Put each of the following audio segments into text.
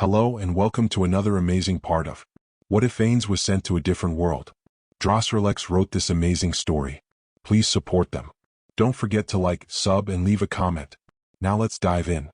Hello and welcome to another amazing part of What If Ainz Was Sent to a Different World? Drosrelex wrote this amazing story. Please support them. Don't forget to like, sub, and leave a comment. Now let's dive in.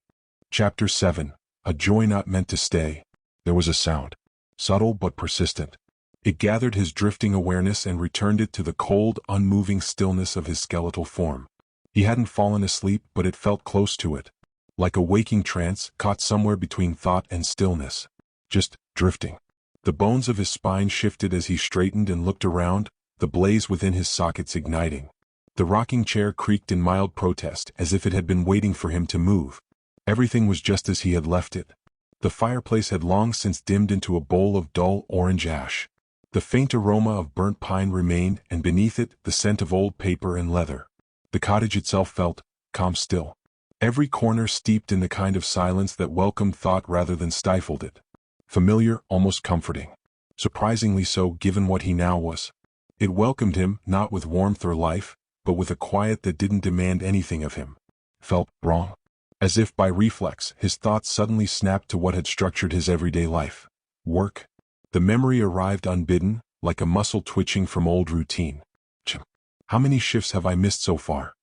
Chapter 7. A Joy Not Meant to Stay. There was a sound. Subtle but persistent. It gathered his drifting awareness and returned it to the cold, unmoving stillness of his skeletal form. He hadn't fallen asleep, but it felt close to it. Like a waking trance, caught somewhere between thought and stillness. Just drifting. The bones of his spine shifted as he straightened and looked around, the blaze within his sockets igniting. The rocking chair creaked in mild protest, as if it had been waiting for him to move. Everything was just as he had left it. The fireplace had long since dimmed into a bowl of dull orange ash. The faint aroma of burnt pine remained, and beneath it, the scent of old paper and leather. The cottage itself felt calm still. Every corner steeped in the kind of silence that welcomed thought rather than stifled it. Familiar, almost comforting. Surprisingly so, given what he now was. It welcomed him, not with warmth or life, but with a quiet that didn't demand anything of him. Felt wrong. As if by reflex, his thoughts suddenly snapped to what had structured his everyday life. Work. The memory arrived unbidden, like a muscle twitching from old routine. How many shifts have I missed so far?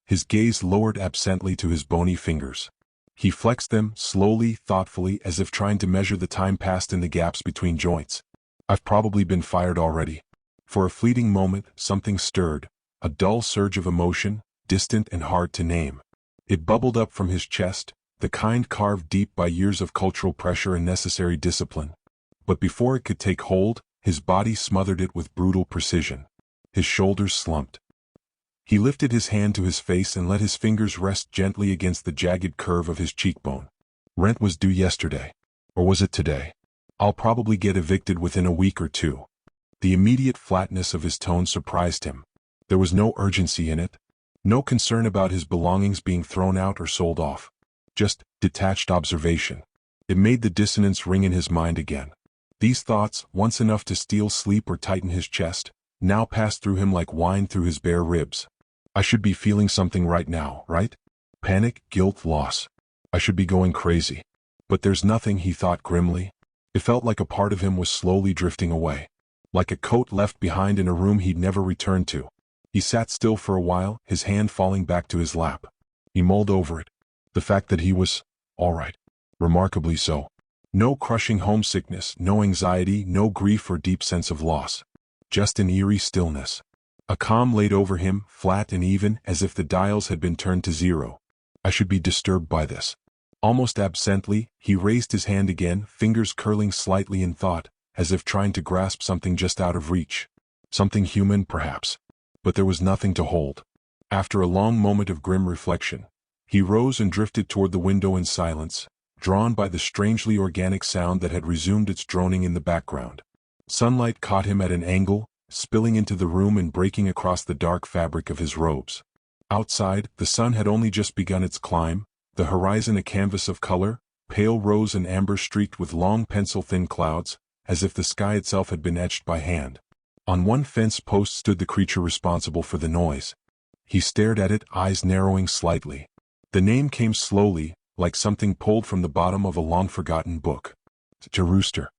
His gaze lowered absently to his bony fingers. He flexed them, slowly, thoughtfully, as if trying to measure the time passed in the gaps between joints. I've probably been fired already. For a fleeting moment, something stirred, a dull surge of emotion, distant and hard to name. It bubbled up from his chest, the kind carved deep by years of cultural pressure and necessary discipline. But before it could take hold, his body smothered it with brutal precision. His shoulders slumped. He lifted his hand to his face and let his fingers rest gently against the jagged curve of his cheekbone. Rent was due yesterday. Or was it today? I'll probably get evicted within a week or two. The immediate flatness of his tone surprised him. There was no urgency in it. No concern about his belongings being thrown out or sold off. Just detached observation. It made the dissonance ring in his mind again. These thoughts, once enough to steal sleep or tighten his chest, now passed through him like wine through his bare ribs. I should be feeling something right now, right? Panic, guilt, loss. I should be going crazy. But there's nothing, he thought grimly. It felt like a part of him was slowly drifting away. Like a coat left behind in a room he'd never returned to. He sat still for a while, his hand falling back to his lap. He mulled over it. The fact that he was all right. Remarkably so. No crushing homesickness, no anxiety, no grief or deep sense of loss. Just an eerie stillness. A calm laid over him, flat and even, as if the dials had been turned to zero. I should be disturbed by this. Almost absently, he raised his hand again, fingers curling slightly in thought, as if trying to grasp something just out of reach. Something human, perhaps. But there was nothing to hold. After a long moment of grim reflection, he rose and drifted toward the window in silence, drawn by the strangely organic sound that had resumed its droning in the background. Sunlight caught him at an angle, spilling into the room and breaking across the dark fabric of his robes. Outside, the sun had only just begun its climb, the horizon a canvas of color, pale rose and amber streaked with long pencil-thin clouds, as if the sky itself had been etched by hand. On one fence post stood the creature responsible for the noise. He stared at it, eyes narrowing slightly. The name came slowly, like something pulled from the bottom of a long-forgotten book. It's a rooster.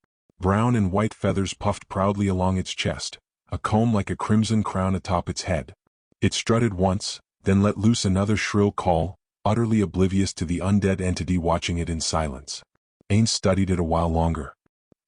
Brown and white feathers puffed proudly along its chest, a comb like a crimson crown atop its head. It strutted once, then let loose another shrill call, utterly oblivious to the undead entity watching it in silence. Ains studied it a while longer.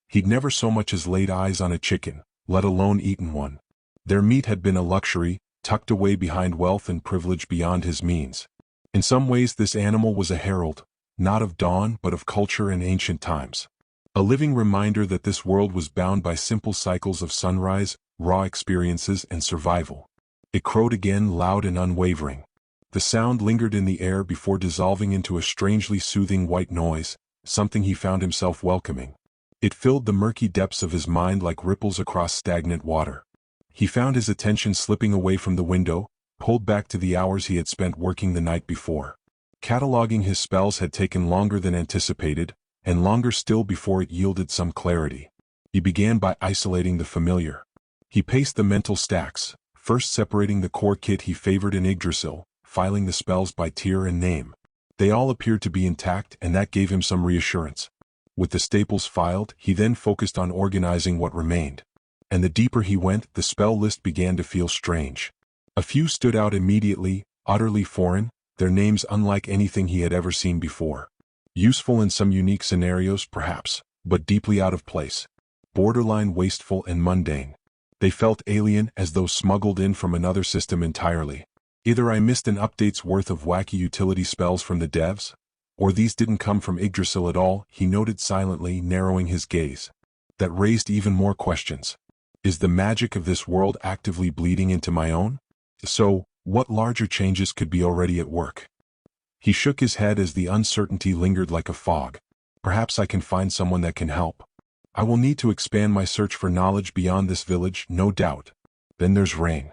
He'd never so much as laid eyes on a chicken, let alone eaten one. Their meat had been a luxury, tucked away behind wealth and privilege beyond his means. In some ways this animal was a herald, not of dawn but of culture and ancient times. A living reminder that this world was bound by simple cycles of sunrise, raw experiences and survival. It crowed again, loud and unwavering. The sound lingered in the air before dissolving into a strangely soothing white noise, something he found himself welcoming. It filled the murky depths of his mind like ripples across stagnant water. He found his attention slipping away from the window, pulled back to the hours he had spent working the night before. Cataloging his spells had taken longer than anticipated, and longer still before it yielded some clarity. He began by isolating the familiar. He paced the mental stacks, first separating the core kit he favored in Yggdrasil, filing the spells by tier and name. They all appeared to be intact, and that gave him some reassurance. With the staples filed, he then focused on organizing what remained. And the deeper he went, the spell list began to feel strange. A few stood out immediately, utterly foreign, their names unlike anything he had ever seen before. Useful in some unique scenarios, perhaps, but deeply out of place. Borderline wasteful and mundane. They felt alien, as though smuggled in from another system entirely. Either I missed an update's worth of wacky utility spells from the devs, or these didn't come from Yggdrasil at all, he noted silently, narrowing his gaze. That raised even more questions. Is the magic of this world actively bleeding into my own? So, what larger changes could be already at work? He shook his head as the uncertainty lingered like a fog. Perhaps I can find someone that can help. I will need to expand my search for knowledge beyond this village, no doubt. Then there's rain.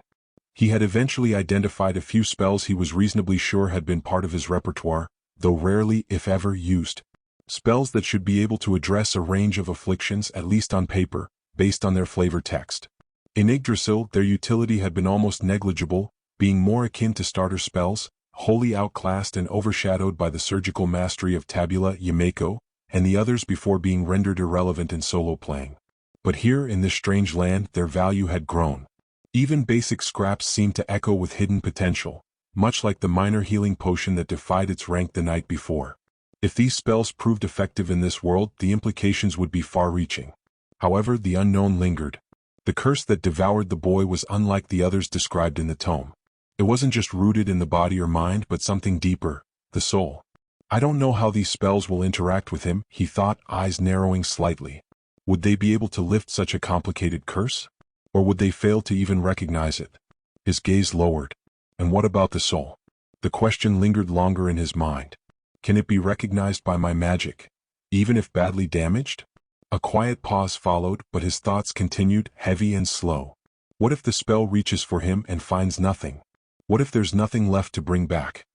He had eventually identified a few spells he was reasonably sure had been part of his repertoire, though rarely, if ever, used. Spells that should be able to address a range of afflictions, at least on paper, based on their flavor text. In Yggdrasil, their utility had been almost negligible, being more akin to starter spells, wholly outclassed and overshadowed by the surgical mastery of Tabula Yameko, and the others before being rendered irrelevant in solo playing. But here in this strange land, their value had grown. Even basic scraps seemed to echo with hidden potential, much like the minor healing potion that defied its rank the night before. If these spells proved effective in this world, the implications would be far-reaching. However, the unknown lingered. The curse that devoured the boy was unlike the others described in the tome. It wasn't just rooted in the body or mind, but something deeper, the soul. I don't know how these spells will interact with him, he thought, eyes narrowing slightly. Would they be able to lift such a complicated curse? Or would they fail to even recognize it? His gaze lowered. And what about the soul? The question lingered longer in his mind. Can it be recognized by my magic, even if badly damaged? A quiet pause followed, but his thoughts continued, heavy and slow. What if the spell reaches for him and finds nothing? What if there's nothing left to bring back?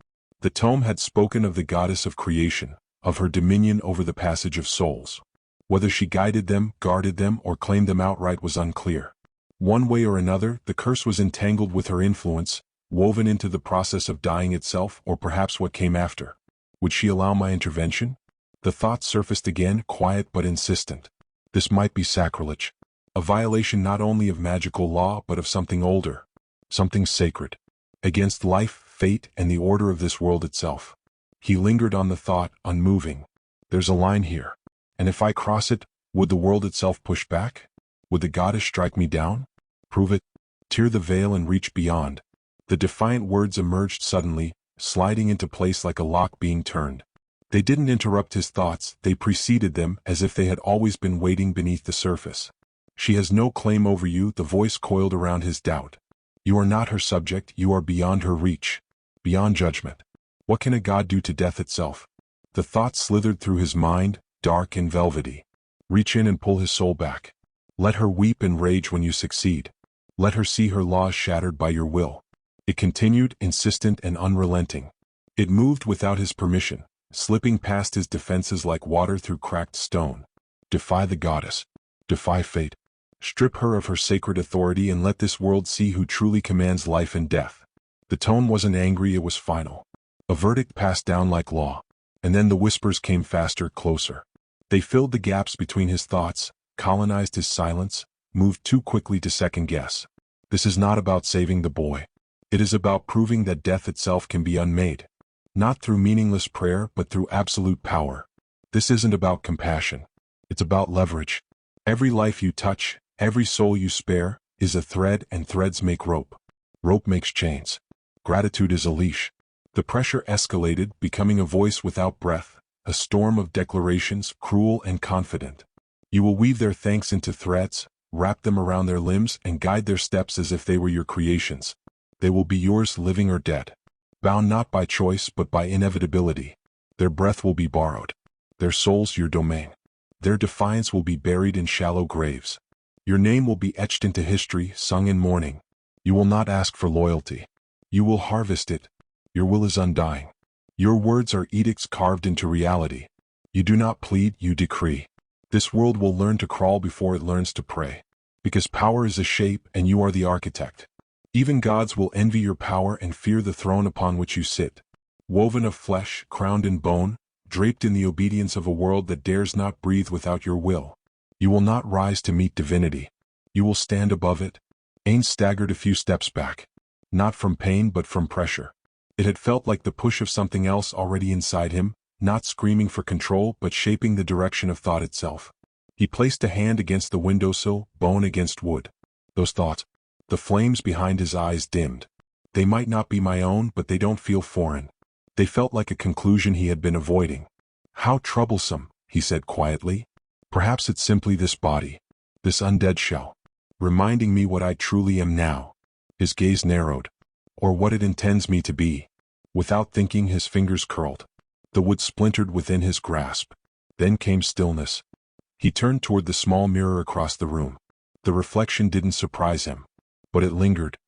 The tome had spoken of the goddess of creation, of her dominion over the passage of souls. Whether she guided them, guarded them, or claimed them outright was unclear. One way or another, the curse was entangled with her influence, woven into the process of dying itself, or perhaps what came after. Would she allow my intervention? The thought surfaced again, quiet but insistent. This might be sacrilege. A violation not only of magical law but of something older. Something sacred. Against life, fate, and the order of this world itself. He lingered on the thought, unmoving. There's a line here. And if I cross it, would the world itself push back? Would the goddess strike me down? Prove it. Tear the veil and reach beyond. The defiant words emerged suddenly, sliding into place like a lock being turned. They didn't interrupt his thoughts, they preceded them as if they had always been waiting beneath the surface. She has no claim over you, the voice coiled around his doubt. You are not her subject, you are beyond her reach. Beyond judgment. What can a god do to death itself? The thought slithered through his mind, dark and velvety. Reach in and pull his soul back. Let her weep and rage when you succeed. Let her see her laws shattered by your will. It continued, insistent and unrelenting. It moved without his permission, slipping past his defenses like water through cracked stone. Defy the goddess. Defy fate. Strip her of her sacred authority and let this world see who truly commands life and death. The tone wasn't angry, it was final. A verdict passed down like law. And then the whispers came faster, closer. They filled the gaps between his thoughts, colonized his silence, moved too quickly to second guess. This is not about saving the boy. It is about proving that death itself can be unmade. Not through meaningless prayer, but through absolute power. This isn't about compassion. It's about leverage. Every life you touch, every soul you spare, is a thread, and threads make rope. Rope makes chains. Gratitude is a leash. The pressure escalated, becoming a voice without breath, a storm of declarations, cruel and confident. You will weave their thanks into threads, wrap them around their limbs, and guide their steps as if they were your creations. They will be yours, living or dead. Bound not by choice but by inevitability. Their breath will be borrowed. Their souls your domain. Their defiance will be buried in shallow graves. Your name will be etched into history, sung in mourning. You will not ask for loyalty. You will harvest it. Your will is undying. Your words are edicts carved into reality. You do not plead, you decree. This world will learn to crawl before it learns to pray. Because power is a shape and you are the architect. Even gods will envy your power and fear the throne upon which you sit. Woven of flesh, crowned in bone, draped in the obedience of a world that dares not breathe without your will. You will not rise to meet divinity. You will stand above it. Ains staggered a few steps back. Not from pain but from pressure. It had felt like the push of something else already inside him, not screaming for control but shaping the direction of thought itself. He placed a hand against the windowsill, bone against wood. Those thoughts. The flames behind his eyes dimmed. They might not be my own, but they don't feel foreign. They felt like a conclusion he had been avoiding. How troublesome, he said quietly. Perhaps it's simply this body, this undead shell, reminding me what I truly am now. His gaze narrowed. Or what it intends me to be. Without thinking, his fingers curled. The wood splintered within his grasp. Then came stillness. He turned toward the small mirror across the room. The reflection didn't surprise him. But it lingered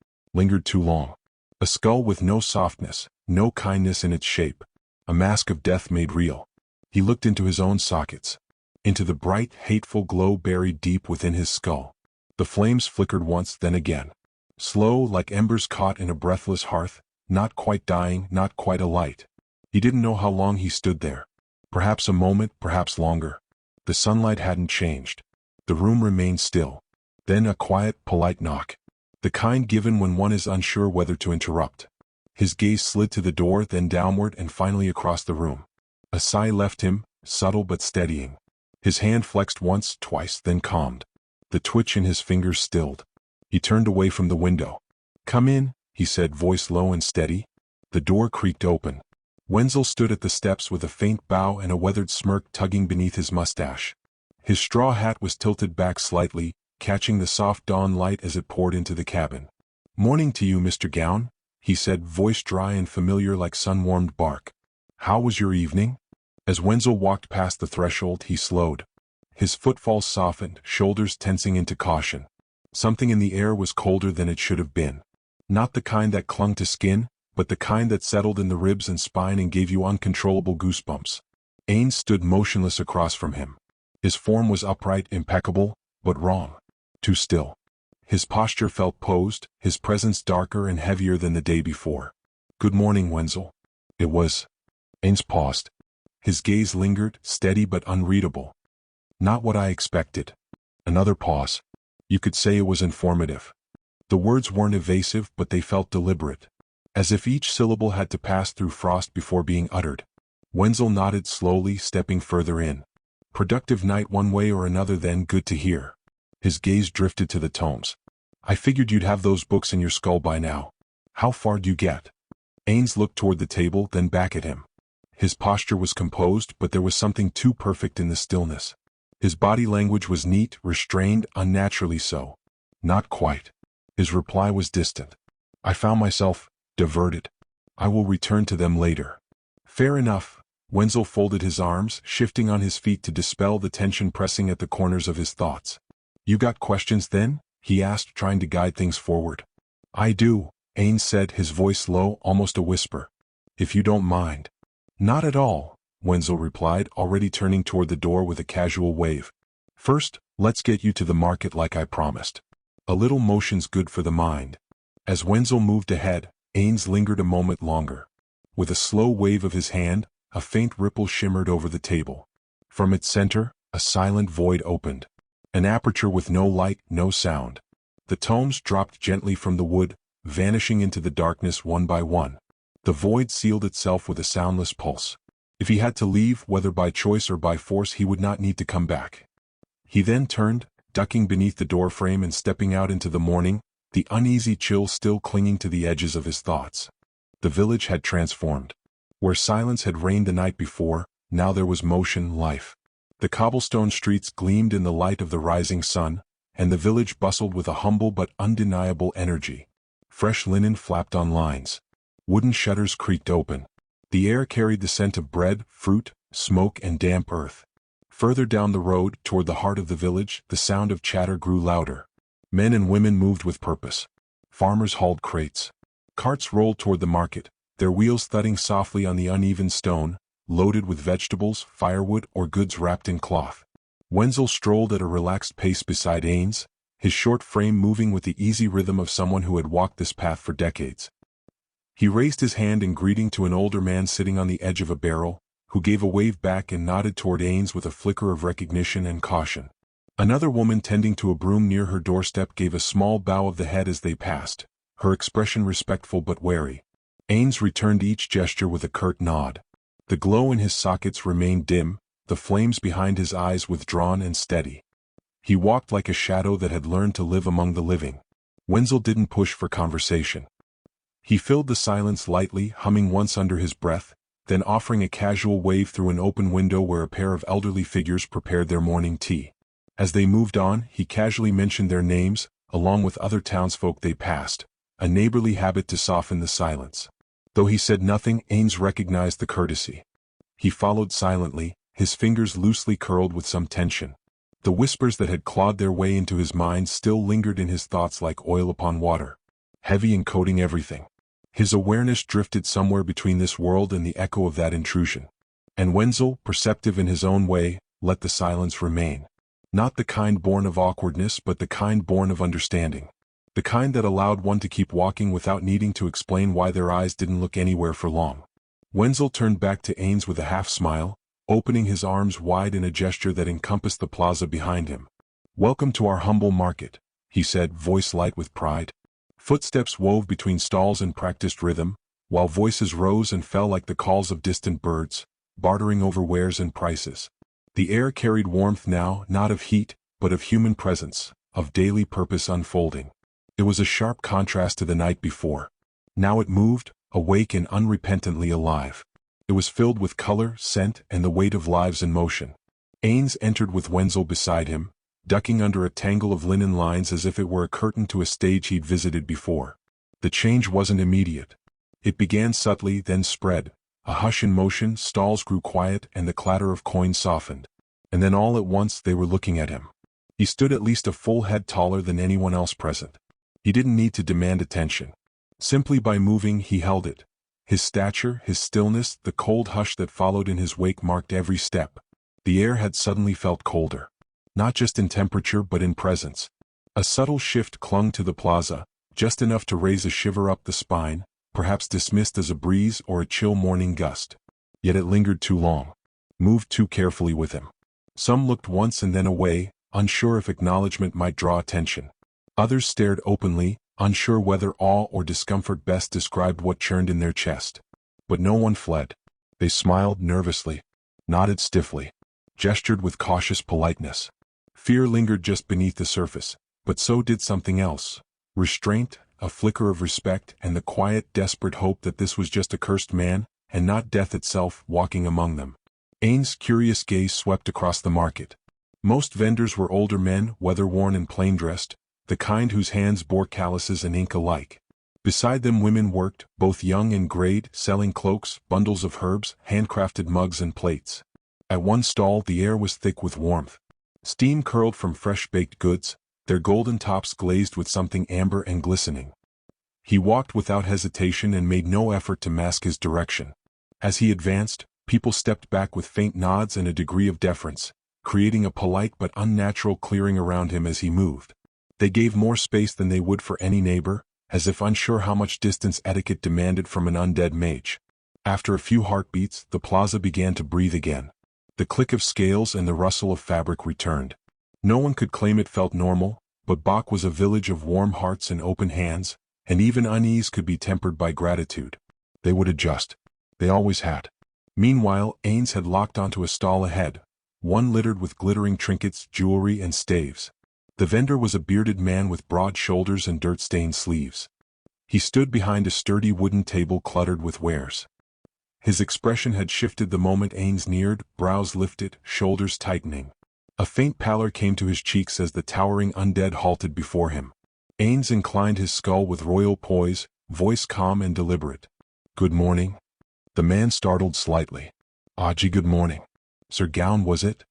too long. A skull with no softness, no kindness in its shape. A mask of death made real. He looked into his own sockets. Into the bright, hateful glow buried deep within his skull. The flames flickered once, then again. Slow, like embers caught in a breathless hearth, not quite dying, not quite alight. He didn't know how long he stood there. Perhaps a moment, perhaps longer. The sunlight hadn't changed. The room remained still. Then a quiet, polite knock. The kind given when one is unsure whether to interrupt. His gaze slid to the door, then downward and finally across the room. A sigh left him, subtle but steadying. His hand flexed once, twice, then calmed. The twitch in his fingers stilled. He turned away from the window. "Come in," he said, voice low and steady. The door creaked open. Wenzel stood at the steps with a faint bow and a weathered smirk tugging beneath his mustache. His straw hat was tilted back slightly, catching the soft dawn light as it poured into the cabin. "Morning to you, Mr. Gown," he said, voice dry and familiar like sun-warmed bark. "How was your evening?" As Wenzel walked past the threshold, he slowed. His footfalls softened, shoulders tensing into caution. Something in the air was colder than it should have been. Not the kind that clung to skin, but the kind that settled in the ribs and spine and gave you uncontrollable goosebumps. Ains stood motionless across from him. His form was upright, impeccable, but wrong. Too still. His posture felt posed, his presence darker and heavier than the day before. "Good morning, Wenzel." It was. Ains paused. His gaze lingered, steady but unreadable. "Not what I expected." Another pause. You could say it was informative. The words weren't evasive, but they felt deliberate. As if each syllable had to pass through frost before being uttered. Wenzel nodded slowly, stepping further in. "Productive night one way or another then, good to hear." His gaze drifted to the tomes. "I figured you'd have those books in your skull by now. How far do you get?" Ains looked toward the table, then back at him. His posture was composed, but there was something too perfect in the stillness. His body language was neat, restrained, unnaturally so. "Not quite." His reply was distant. "I found myself diverted. I will return to them later." "Fair enough." Wenzel folded his arms, shifting on his feet to dispel the tension pressing at the corners of his thoughts. "You got questions then?" he asked, trying to guide things forward. "I do," Ains said, his voice low, almost a whisper. "If you don't mind." "Not at all," Wenzel replied, already turning toward the door with a casual wave. "First, let's get you to the market like I promised. A little motion's good for the mind." As Wenzel moved ahead, Ains lingered a moment longer. With a slow wave of his hand, a faint ripple shimmered over the table. From its center, a silent void opened. An aperture with no light, no sound. The tomes dropped gently from the wood, vanishing into the darkness one by one. The void sealed itself with a soundless pulse. If he had to leave, whether by choice or by force, he would not need to come back. He then turned, ducking beneath the doorframe and stepping out into the morning, the uneasy chill still clinging to the edges of his thoughts. The village had transformed. Where silence had reigned the night before, now there was motion, life. The cobblestone streets gleamed in the light of the rising sun, and the village bustled with a humble but undeniable energy. Fresh linen flapped on lines. Wooden shutters creaked open. The air carried the scent of bread, fruit, smoke, and damp earth. Further down the road, toward the heart of the village, the sound of chatter grew louder. Men and women moved with purpose. Farmers hauled crates. Carts rolled toward the market, their wheels thudding softly on the uneven stone, loaded with vegetables, firewood, or goods wrapped in cloth. Wenzel strolled at a relaxed pace beside Ains, his short frame moving with the easy rhythm of someone who had walked this path for decades. He raised his hand in greeting to an older man sitting on the edge of a barrel, who gave a wave back and nodded toward Ains with a flicker of recognition and caution. Another woman tending to a broom near her doorstep gave a small bow of the head as they passed, her expression respectful but wary. Ains returned each gesture with a curt nod. The glow in his sockets remained dim, the flames behind his eyes withdrawn and steady. He walked like a shadow that had learned to live among the living. Wenzel didn't push for conversation. He filled the silence lightly, humming once under his breath, then offering a casual wave through an open window where a pair of elderly figures prepared their morning tea. As they moved on, he casually mentioned their names, along with other townsfolk they passed, a neighborly habit to soften the silence. Though he said nothing, Ains recognized the courtesy. He followed silently, his fingers loosely curled with some tension. The whispers that had clawed their way into his mind still lingered in his thoughts like oil upon water, heavy and coating everything. His awareness drifted somewhere between this world and the echo of that intrusion. And Wenzel, perceptive in his own way, let the silence remain. Not the kind born of awkwardness, but the kind born of understanding. The kind that allowed one to keep walking without needing to explain why their eyes didn't look anywhere for long. Wenzel turned back to Ains with a half-smile, opening his arms wide in a gesture that encompassed the plaza behind him. "Welcome to our humble market," he said, voice light with pride. Footsteps wove between stalls in practiced rhythm, while voices rose and fell like the calls of distant birds, bartering over wares and prices. The air carried warmth now, not of heat, but of human presence, of daily purpose unfolding. It was a sharp contrast to the night before. Now it moved, awake and unrepentantly alive. It was filled with color, scent, and the weight of lives in motion. Ains entered with Wenzel beside him, ducking under a tangle of linen lines as if it were a curtain to a stage he'd visited before. The change wasn't immediate. It began subtly, then spread. A hush in motion, stalls grew quiet, and the clatter of coins softened. And then all at once they were looking at him. He stood at least a full head taller than anyone else present. He didn't need to demand attention. Simply by moving he held it. His stature, his stillness, the cold hush that followed in his wake marked every step. The air had suddenly felt colder. Not just in temperature but in presence. A subtle shift clung to the plaza, just enough to raise a shiver up the spine, perhaps dismissed as a breeze or a chill morning gust. Yet it lingered too long. Moved too carefully with him. Some looked once and then away, unsure if acknowledgement might draw attention. Others stared openly, unsure whether awe or discomfort best described what churned in their chest. But no one fled. They smiled nervously, nodded stiffly, gestured with cautious politeness. Fear lingered just beneath the surface, but so did something else. Restraint, a flicker of respect, and the quiet, desperate hope that this was just a cursed man, and not death itself, walking among them. Ains' curious gaze swept across the market. Most vendors were older men, weather-worn and plain-dressed, the kind whose hands bore calluses and ink alike. Beside them women worked, both young and grayed, selling cloaks, bundles of herbs, handcrafted mugs and plates. At one stall the air was thick with warmth. Steam curled from fresh-baked goods, their golden tops glazed with something amber and glistening. He walked without hesitation and made no effort to mask his direction. As he advanced, people stepped back with faint nods and a degree of deference, creating a polite but unnatural clearing around him as he moved. They gave more space than they would for any neighbor, as if unsure how much distance etiquette demanded from an undead mage. After a few heartbeats, the plaza began to breathe again. The click of scales and the rustle of fabric returned. No one could claim it felt normal, but Bach was a village of warm hearts and open hands, and even unease could be tempered by gratitude. They would adjust. They always had. Meanwhile, Ains had locked onto a stall ahead, one littered with glittering trinkets, jewelry, and staves. The vendor was a bearded man with broad shoulders and dirt-stained sleeves. He stood behind a sturdy wooden table cluttered with wares. His expression had shifted the moment Ains neared, brows lifted, shoulders tightening. A faint pallor came to his cheeks as the towering undead halted before him. Ains inclined his skull with royal poise, voice calm and deliberate. "Good morning." The man startled slightly. "Aji, good morning. Sir Gaun, was it?"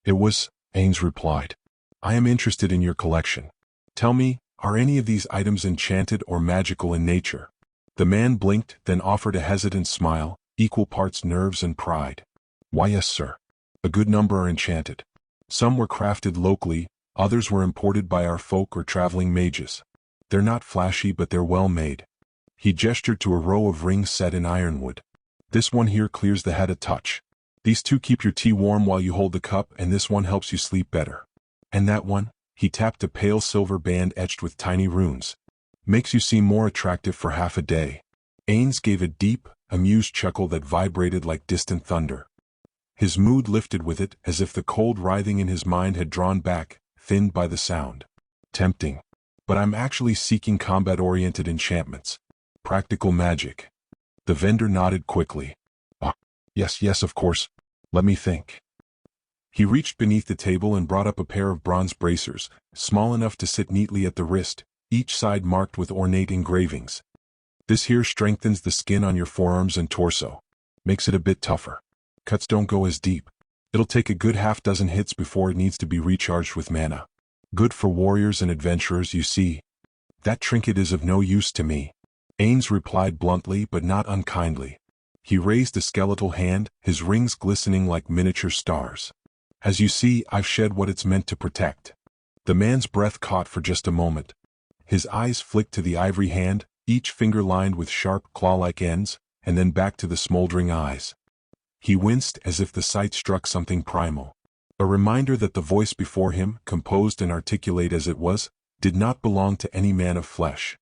"It was," Ains replied. "I am interested in your collection. Tell me, are any of these items enchanted or magical in nature?" The man blinked, then offered a hesitant smile, equal parts nerves and pride. "Why, yes, sir. A good number are enchanted. Some were crafted locally, others were imported by our folk or traveling mages. They're not flashy, but they're well made." He gestured to a row of rings set in ironwood. "This one here clears the head a touch. These two keep your tea warm while you hold the cup, and this one helps you sleep better. And that one, he tapped a pale silver band etched with tiny runes, makes you seem more attractive for half a day. Ains gave a deep, amused chuckle that vibrated like distant thunder. His mood lifted with it, as if the cold writhing in his mind had drawn back, thinned by the sound. Tempting. But I'm actually seeking combat-oriented enchantments. Practical magic. The vendor nodded quickly. Ah, yes, of course. Let me think. He reached beneath the table and brought up a pair of bronze bracers, small enough to sit neatly at the wrist, each side marked with ornate engravings. This here strengthens the skin on your forearms and torso. Makes it a bit tougher. Cuts don't go as deep. It'll take a good half-dozen hits before it needs to be recharged with mana. Good for warriors and adventurers, you see. That trinket is of no use to me. Ains replied bluntly but not unkindly. He raised a skeletal hand, his rings glistening like miniature stars. As you see, I've shed what it's meant to protect. The man's breath caught for just a moment. His eyes flicked to the ivory hand, each finger lined with sharp claw-like ends, and then back to the smoldering eyes. He winced as if the sight struck something primal. A reminder that the voice before him, composed and articulate as it was, did not belong to any man of flesh.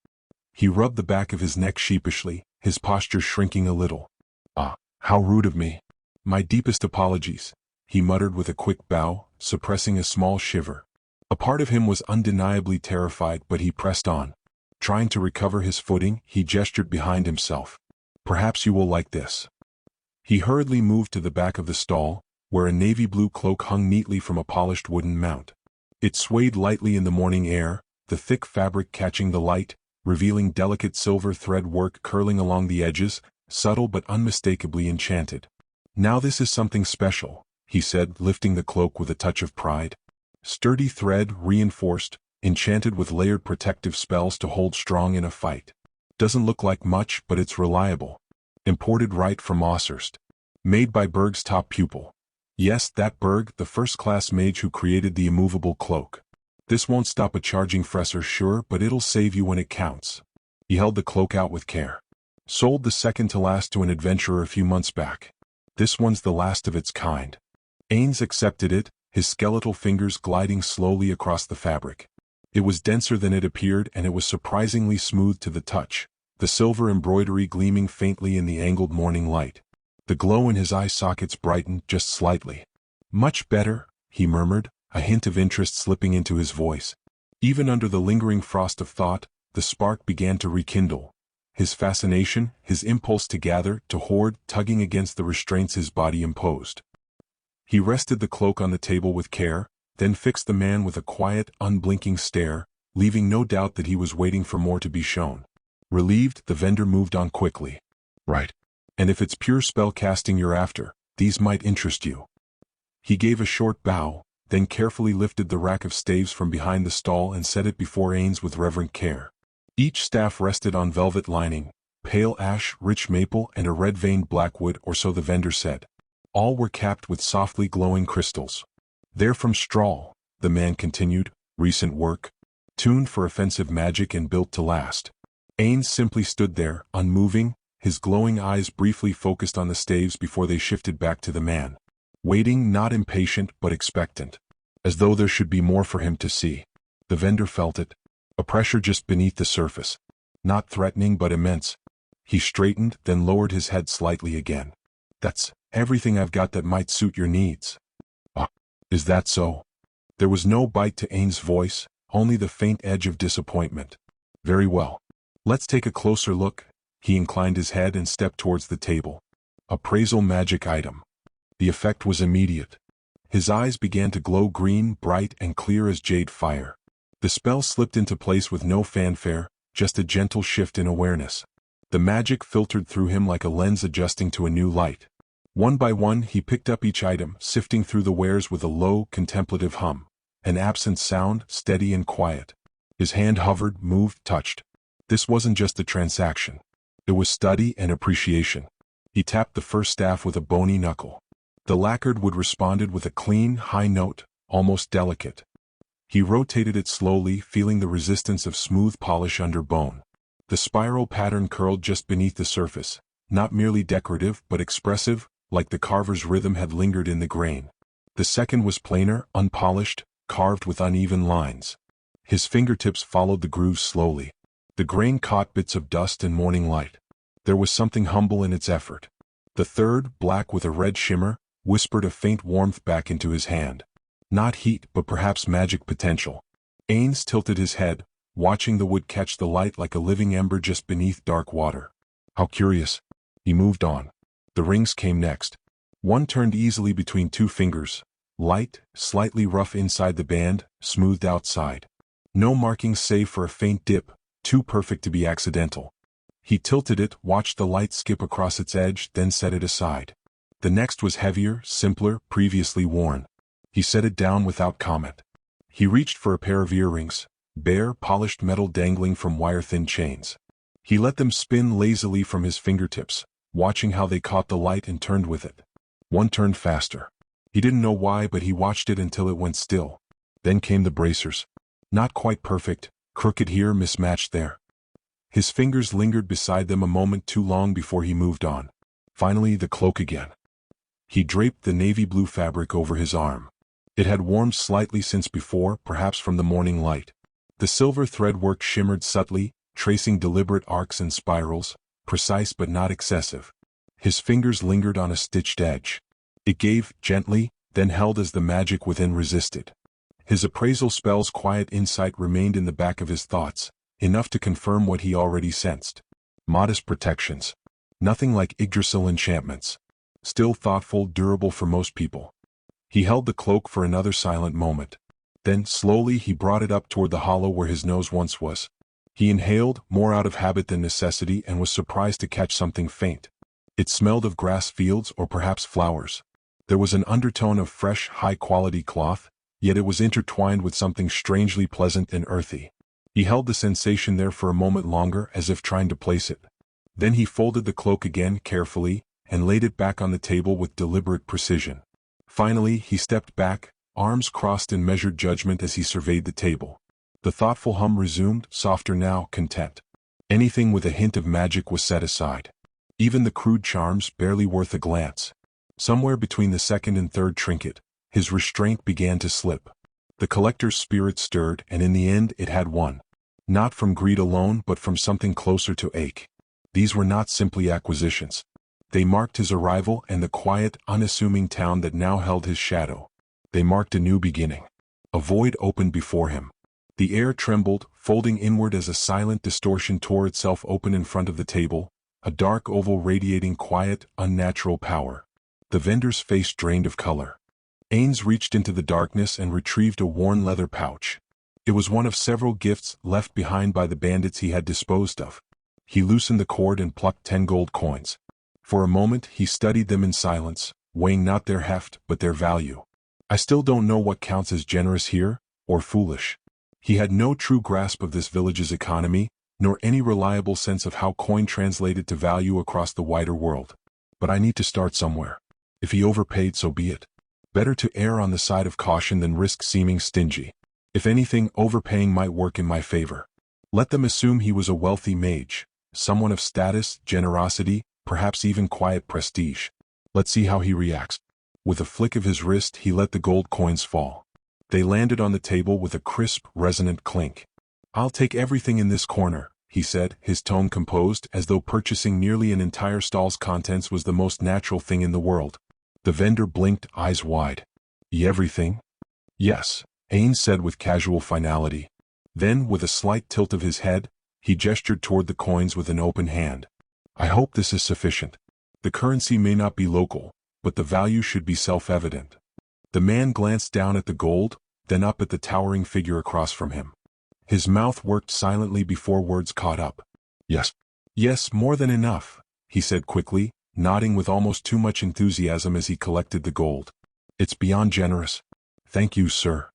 He rubbed the back of his neck sheepishly, his posture shrinking a little. Ah, how rude of me. My deepest apologies, he muttered with a quick bow, suppressing a small shiver. A part of him was undeniably terrified, but he pressed on. Trying to recover his footing, he gestured behind himself. Perhaps you will like this. He hurriedly moved to the back of the stall, where a navy blue cloak hung neatly from a polished wooden mount. It swayed lightly in the morning air, the thick fabric catching the light, revealing delicate silver thread work curling along the edges, subtle but unmistakably enchanted. Now this is something special, he said, lifting the cloak with a touch of pride. Sturdy thread, reinforced, enchanted with layered protective spells to hold strong in a fight. Doesn't look like much, but it's reliable. Imported right from Osserst. Made by Berg's top pupil. Yes, that Berg, the first-class mage who created the immovable cloak. This won't stop a charging fresser, sure, but it'll save you when it counts. He held the cloak out with care. Sold the second to last to an adventurer a few months back. This one's the last of its kind. Ains accepted it, his skeletal fingers gliding slowly across the fabric. It was denser than it appeared, and it was surprisingly smooth to the touch, the silver embroidery gleaming faintly in the angled morning light. The glow in his eye sockets brightened just slightly. Much better, he murmured, a hint of interest slipping into his voice. Even under the lingering frost of thought, the spark began to rekindle. His fascination, his impulse to gather, to hoard, tugging against the restraints his body imposed. He rested the cloak on the table with care, then fixed the man with a quiet, unblinking stare, leaving no doubt that he was waiting for more to be shown. Relieved, the vendor moved on quickly. Right. And if it's pure spell casting you're after, these might interest you. He gave a short bow, then carefully lifted the rack of staves from behind the stall and set it before Ains with reverent care. Each staff rested on velvet lining, pale ash, rich maple, and a red-veined blackwood, or so the vendor said. All were capped with softly glowing crystals. They're from Strahl, the man continued, recent work, tuned for offensive magic and built to last. Ains simply stood there, unmoving, his glowing eyes briefly focused on the staves before they shifted back to the man. Waiting, not impatient but expectant. As though there should be more for him to see. The vendor felt it. A pressure just beneath the surface. Not threatening but immense. He straightened, then lowered his head slightly again. That's everything I've got that might suit your needs. Ah, is that so? There was no bite to Ains' voice, only the faint edge of disappointment. Very well. Let's take a closer look. He inclined his head and stepped towards the table. Appraisal magic item. The effect was immediate. His eyes began to glow green, bright and clear as jade fire. The spell slipped into place with no fanfare, just a gentle shift in awareness. The magic filtered through him like a lens adjusting to a new light. One by one he picked up each item, sifting through the wares with a low, contemplative hum. An absent sound, steady and quiet. His hand hovered, moved, touched. This wasn't just a transaction. It was study and appreciation. He tapped the first staff with a bony knuckle. The lacquered wood responded with a clean, high note, almost delicate. He rotated it slowly, feeling the resistance of smooth polish under bone. The spiral pattern curled just beneath the surface, not merely decorative but expressive, like the carver's rhythm had lingered in the grain. The second was plainer, unpolished, carved with uneven lines. His fingertips followed the grooves slowly. The grain caught bits of dust and morning light. There was something humble in its effort. The third, black with a red shimmer, whispered a faint warmth back into his hand. Not heat, but perhaps magic potential. Ains tilted his head, watching the wood catch the light like a living ember just beneath dark water. How curious. He moved on. The rings came next. One turned easily between two fingers. Light, slightly rough inside the band, smoothed outside. No markings save for a faint dip, too perfect to be accidental. He tilted it, watched the light skip across its edge, then set it aside. The next was heavier, simpler, previously worn. He set it down without comment. He reached for a pair of earrings, bare, polished metal dangling from wire-thin chains. He let them spin lazily from his fingertips, watching how they caught the light and turned with it. One turned faster. He didn't know why, but he watched it until it went still. Then came the bracers. Not quite perfect, crooked here, mismatched there. His fingers lingered beside them a moment too long before he moved on. Finally, the cloak again. He draped the navy blue fabric over his arm. It had warmed slightly since before, perhaps from the morning light. The silver threadwork shimmered subtly, tracing deliberate arcs and spirals, precise but not excessive. His fingers lingered on a stitched edge. It gave, gently, then held as the magic within resisted. His appraisal spell's quiet insight remained in the back of his thoughts, enough to confirm what he already sensed. Modest protections. Nothing like Yggdrasil enchantments. Still thoughtful, durable for most people. He held the cloak for another silent moment. Then, slowly, he brought it up toward the hollow where his nose once was. He inhaled, more out of habit than necessity, and was surprised to catch something faint. It smelled of grass fields or perhaps flowers. There was an undertone of fresh, high-quality cloth, yet it was intertwined with something strangely pleasant and earthy. He held the sensation there for a moment longer, as if trying to place it. Then he folded the cloak again carefully, and laid it back on the table with deliberate precision. Finally, he stepped back, arms crossed in measured judgment as he surveyed the table. The thoughtful hum resumed, softer now, content. Anything with a hint of magic was set aside. Even the crude charms, barely worth a glance. Somewhere between the second and third trinket, his restraint began to slip. The collector's spirit stirred, and in the end it had won. Not from greed alone, but from something closer to ache. These were not simply acquisitions. They marked his arrival and the quiet, unassuming town that now held his shadow. They marked a new beginning. A void opened before him. The air trembled, folding inward as a silent distortion tore itself open in front of the table, a dark oval radiating quiet, unnatural power. The vendor's face drained of color. Ains reached into the darkness and retrieved a worn leather pouch. It was one of several gifts left behind by the bandits he had disposed of. He loosened the cord and plucked 10 gold coins. For a moment he studied them in silence, weighing not their heft but their value. I still don't know what counts as generous here, or foolish. He had no true grasp of this village's economy, nor any reliable sense of how coin translated to value across the wider world. But I need to start somewhere. If he overpaid, so be it. Better to err on the side of caution than risk seeming stingy. If anything, overpaying might work in my favor. Let them assume he was a wealthy mage, someone of status, generosity, perhaps even quiet prestige. Let's see how he reacts. With a flick of his wrist, he let the gold coins fall. They landed on the table with a crisp, resonant clink. I'll take everything in this corner, he said, his tone composed, as though purchasing nearly an entire stall's contents was the most natural thing in the world. The vendor blinked, eyes wide. Everything? Yes, Ains said with casual finality. Then, with a slight tilt of his head, he gestured toward the coins with an open hand. I hope this is sufficient. The currency may not be local, but the value should be self-evident. The man glanced down at the gold, then up at the towering figure across from him. His mouth worked silently before words caught up. Yes. Yes, more than enough, he said quickly, nodding with almost too much enthusiasm as he collected the gold. It's beyond generous. Thank you, sir.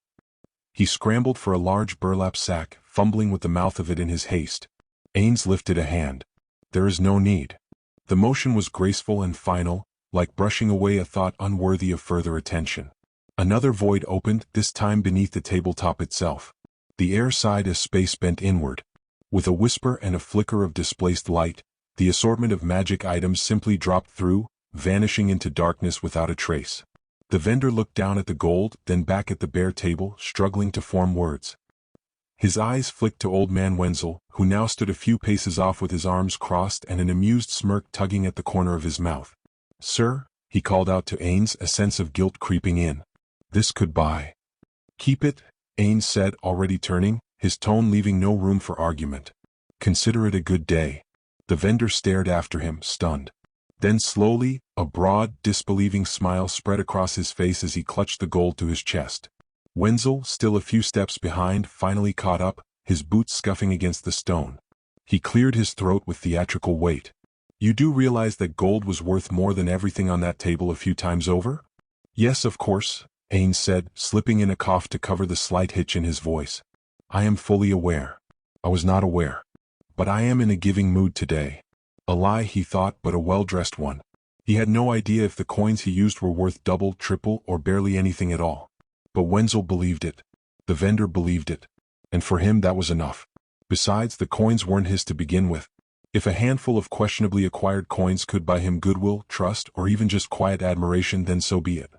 He scrambled for a large burlap sack, fumbling with the mouth of it in his haste. Ains lifted a hand. There is no need. The motion was graceful and final, like brushing away a thought unworthy of further attention. Another void opened, this time beneath the tabletop itself. The air sighed as space bent inward. With a whisper and a flicker of displaced light, the assortment of magic items simply dropped through, vanishing into darkness without a trace. The vendor looked down at the gold, then back at the bare table, struggling to form words. His eyes flicked to old man Wenzel, who now stood a few paces off with his arms crossed and an amused smirk tugging at the corner of his mouth. "Sir," he called out to Ains, a sense of guilt creeping in. "This could buy." "Keep it," Ains said, already turning, his tone leaving no room for argument. "Consider it a good day." The vendor stared after him, stunned. Then slowly, a broad, disbelieving smile spread across his face as he clutched the gold to his chest. Wenzel, still a few steps behind, finally caught up, his boots scuffing against the stone. He cleared his throat with theatrical weight. "You do realize that gold was worth more than everything on that table a few times over?" "Yes, of course," Ains said, slipping in a cough to cover the slight hitch in his voice. "I am fully aware. I was not aware. But I am in a giving mood today." A lie, he thought, but a well-dressed one. He had no idea if the coins he used were worth double, triple, or barely anything at all. But Wenzel believed it. The vendor believed it. And for him that was enough. Besides, the coins weren't his to begin with. If a handful of questionably acquired coins could buy him goodwill, trust, or even just quiet admiration, then so be it.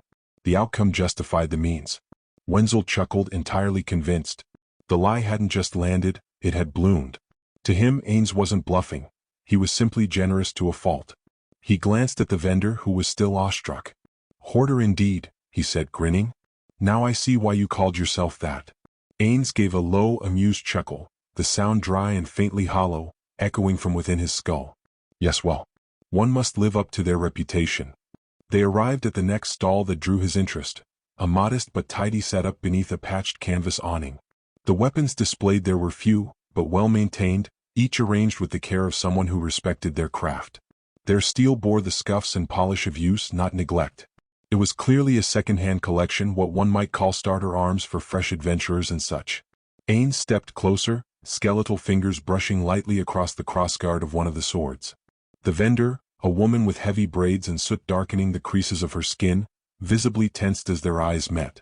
The outcome justified the means. Wenzel chuckled, entirely convinced. The lie hadn't just landed, it had bloomed. To him, Ains wasn't bluffing. He was simply generous to a fault. He glanced at the vendor, who was still awestruck. "Hoarder indeed," he said, grinning. "Now I see why you called yourself that." Ains gave a low, amused chuckle, the sound dry and faintly hollow, echoing from within his skull. "Yes, well, one must live up to their reputation." They arrived at the next stall that drew his interest, a modest but tidy setup beneath a patched canvas awning. The weapons displayed there were few, but well-maintained, each arranged with the care of someone who respected their craft. Their steel bore the scuffs and polish of use, not neglect. It was clearly a second-hand collection, what one might call starter arms for fresh adventurers and such. Ains stepped closer, skeletal fingers brushing lightly across the crossguard of one of the swords. The vendor, a woman with heavy braids and soot darkening the creases of her skin, visibly tensed as their eyes met.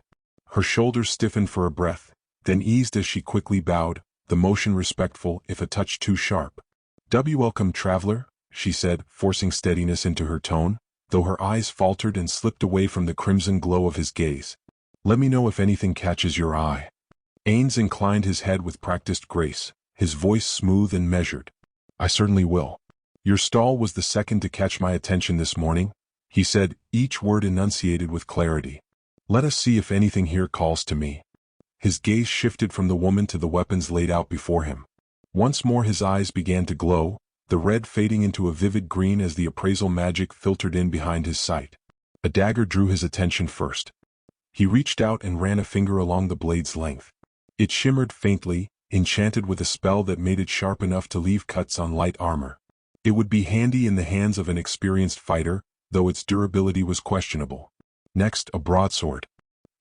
Her shoulders stiffened for a breath, then eased as she quickly bowed, the motion respectful if a touch too sharp. "Welcome, traveler," she said, forcing steadiness into her tone, though her eyes faltered and slipped away from the crimson glow of his gaze. "Let me know if anything catches your eye." Ains inclined his head with practiced grace, his voice smooth and measured. "I certainly will. Your stall was the second to catch my attention this morning," he said, each word enunciated with clarity. "Let us see if anything here calls to me." His gaze shifted from the woman to the weapons laid out before him. Once more his eyes began to glow, the red fading into a vivid green as the appraisal magic filtered in behind his sight. A dagger drew his attention first. He reached out and ran a finger along the blade's length. It shimmered faintly, enchanted with a spell that made it sharp enough to leave cuts on light armor. It would be handy in the hands of an experienced fighter, though its durability was questionable. Next, a broadsword.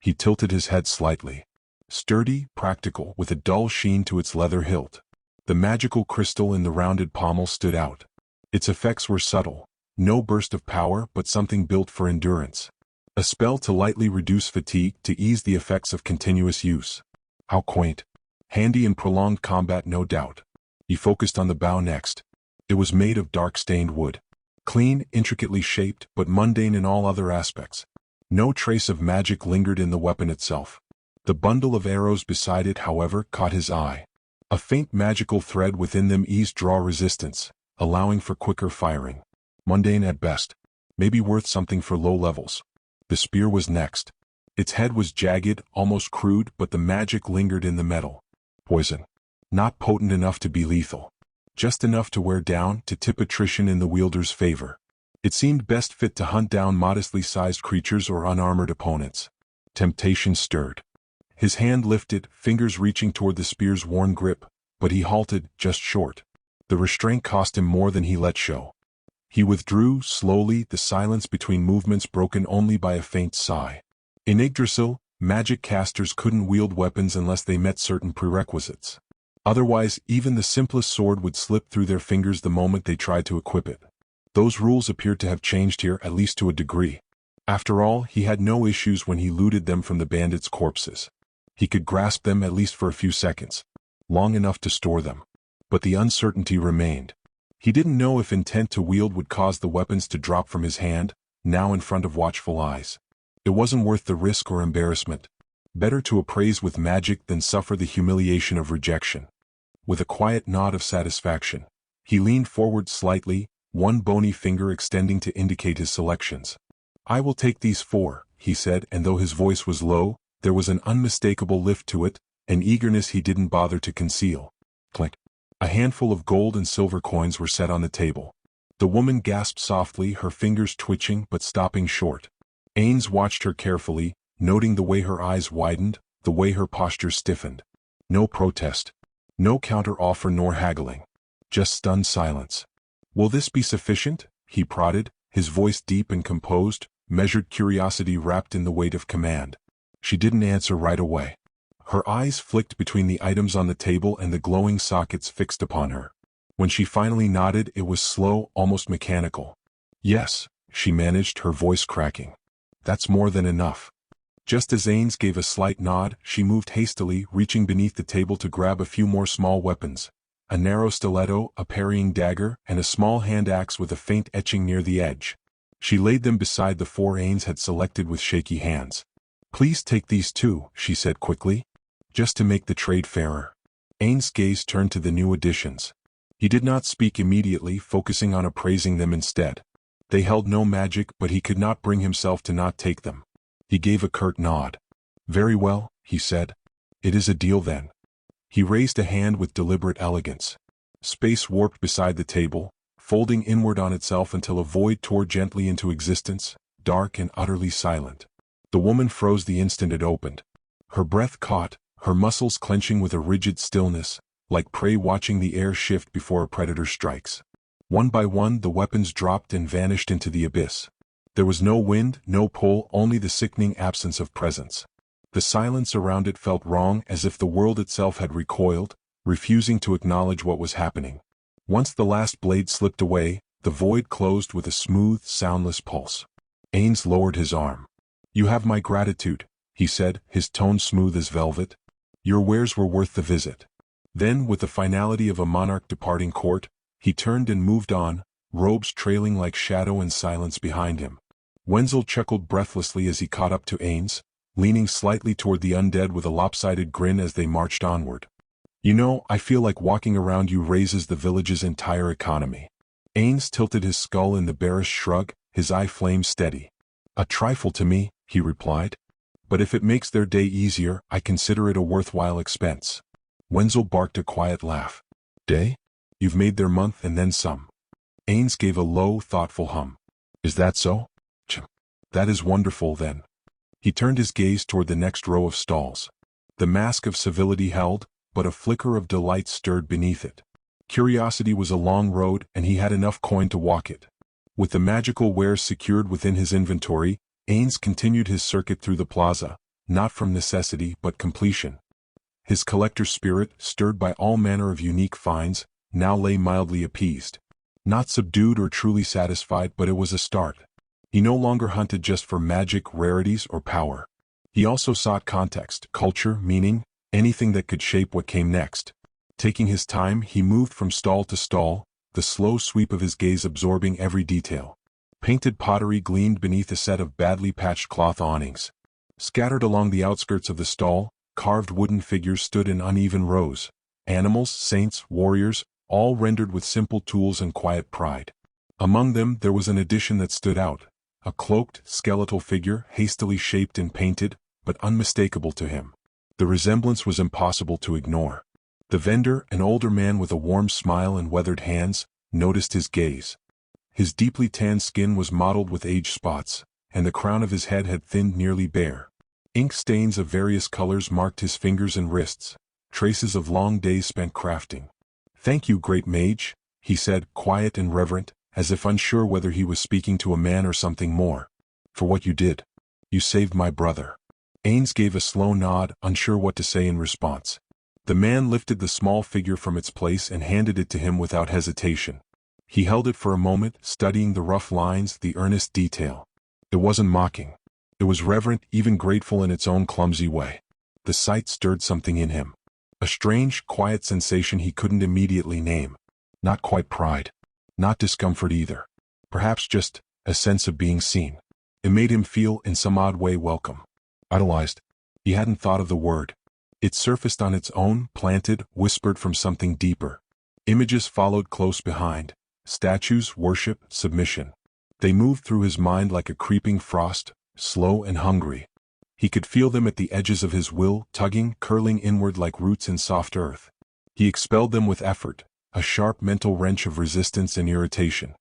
He tilted his head slightly. Sturdy, practical, with a dull sheen to its leather hilt. The magical crystal in the rounded pommel stood out. Its effects were subtle, no burst of power but something built for endurance. A spell to lightly reduce fatigue to ease the effects of continuous use. How quaint. Handy in prolonged combat, no doubt. He focused on the bow next. It was made of dark-stained wood. Clean, intricately shaped, but mundane in all other aspects. No trace of magic lingered in the weapon itself. The bundle of arrows beside it, however, caught his eye. A faint magical thread within them eased draw resistance, allowing for quicker firing. Mundane at best. Maybe worth something for low levels. The spear was next. Its head was jagged, almost crude, but the magic lingered in the metal. Poison. Not potent enough to be lethal. Just enough to wear down, to tip attrition in the wielder's favor. It seemed best fit to hunt down modestly sized creatures or unarmored opponents. Temptation stirred. His hand lifted, fingers reaching toward the spear's worn grip, but he halted, just short. The restraint cost him more than he let show. He withdrew, slowly, the silence between movements broken only by a faint sigh. In Yggdrasil, magic casters couldn't wield weapons unless they met certain prerequisites. Otherwise, even the simplest sword would slip through their fingers the moment they tried to equip it. Those rules appeared to have changed here, at least to a degree. After all, he had no issues when he looted them from the bandits' corpses. He could grasp them at least for a few seconds, long enough to store them. But the uncertainty remained. He didn't know if intent to wield would cause the weapons to drop from his hand, now in front of watchful eyes. It wasn't worth the risk or embarrassment. Better to appraise with magic than suffer the humiliation of rejection. With a quiet nod of satisfaction, he leaned forward slightly, one bony finger extending to indicate his selections. "I will take these 4, he said, and though his voice was low, there was an unmistakable lift to it, an eagerness he didn't bother to conceal. Click. A handful of gold and silver coins were set on the table. The woman gasped softly, her fingers twitching but stopping short. Ains watched her carefully, noting the way her eyes widened, the way her posture stiffened. No protest. No counter-offer nor haggling. Just stunned silence. "Will this be sufficient?" he prodded, his voice deep and composed, measured curiosity wrapped in the weight of command. She didn't answer right away. Her eyes flicked between the items on the table and the glowing sockets fixed upon her. When she finally nodded, it was slow, almost mechanical. "Yes," she managed, her voice cracking. "That's more than enough." Just as Ains gave a slight nod, she moved hastily, reaching beneath the table to grab a few more small weapons. A narrow stiletto, a parrying dagger, and a small hand axe with a faint etching near the edge. She laid them beside the 4 Ains had selected with shaky hands. "Please take these too," she said quickly. "Just to make the trade fairer." Ains' gaze turned to the new additions. He did not speak immediately, focusing on appraising them instead. They held no magic, but he could not bring himself to not take them. He gave a curt nod. "Very well," he said. "It is a deal then." He raised a hand with deliberate elegance. Space warped beside the table, folding inward on itself until a void tore gently into existence, dark and utterly silent. The woman froze the instant it opened. Her breath caught, her muscles clenching with a rigid stillness, like prey watching the air shift before a predator strikes. One by one the weapons dropped and vanished into the abyss. There was no wind, no pull, only the sickening absence of presence. The silence around it felt wrong, as if the world itself had recoiled, refusing to acknowledge what was happening. Once the last blade slipped away, the void closed with a smooth, soundless pulse. Ains lowered his arm. "You have my gratitude," he said, his tone smooth as velvet. "Your wares were worth the visit." Then, with the finality of a monarch departing court, he turned and moved on, robes trailing like shadow and silence behind him. Wenzel chuckled breathlessly as he caught up to Ains, leaning slightly toward the undead with a lopsided grin as they marched onward. "You know, I feel like walking around you raises the village's entire economy." Ains tilted his skull in the bearish shrug, his eye flame steady. "A trifle to me," he replied. "But if it makes their day easier, I consider it a worthwhile expense." Wenzel barked a quiet laugh. "Day? You've made their month and then some." Ains gave a low, thoughtful hum. "Is that so? That is wonderful, then." He turned his gaze toward the next row of stalls. The mask of civility held, but a flicker of delight stirred beneath it. Curiosity was a long road, and he had enough coin to walk it. With the magical wares secured within his inventory, Ains continued his circuit through the plaza, not from necessity but completion. His collector's spirit, stirred by all manner of unique finds, now lay mildly appeased. Not subdued or truly satisfied, but it was a start. He no longer hunted just for magic, rarities, or power. He also sought context, culture, meaning, anything that could shape what came next. Taking his time, he moved from stall to stall, the slow sweep of his gaze absorbing every detail. Painted pottery gleamed beneath a set of badly patched cloth awnings. Scattered along the outskirts of the stall, carved wooden figures stood in uneven rows. Animals, saints, warriors, all rendered with simple tools and quiet pride. Among them there was an addition that stood out. A cloaked, skeletal figure, hastily shaped and painted, but unmistakable to him. The resemblance was impossible to ignore. The vendor, an older man with a warm smile and weathered hands, noticed his gaze. His deeply tanned skin was mottled with age spots, and the crown of his head had thinned nearly bare. Ink stains of various colors marked his fingers and wrists, traces of long days spent crafting. "Thank you, great mage," he said, quiet and reverent, as if unsure whether he was speaking to a man or something more. "For what you did. You saved my brother." Ains gave a slow nod, unsure what to say in response. The man lifted the small figure from its place and handed it to him without hesitation. He held it for a moment, studying the rough lines, the earnest detail. It wasn't mocking. It was reverent, even grateful in its own clumsy way. The sight stirred something in him. A strange, quiet sensation he couldn't immediately name. Not quite pride. Not discomfort either. Perhaps just a sense of being seen. It made him feel, in some odd way, welcome. Idolized. He hadn't thought of the word. It surfaced on its own, planted, whispered from something deeper. Images followed close behind. Statues, worship, submission. They moved through his mind like a creeping frost, slow and hungry. He could feel them at the edges of his will, tugging, curling inward like roots in soft earth. He expelled them with effort, a sharp mental wrench of resistance and irritation.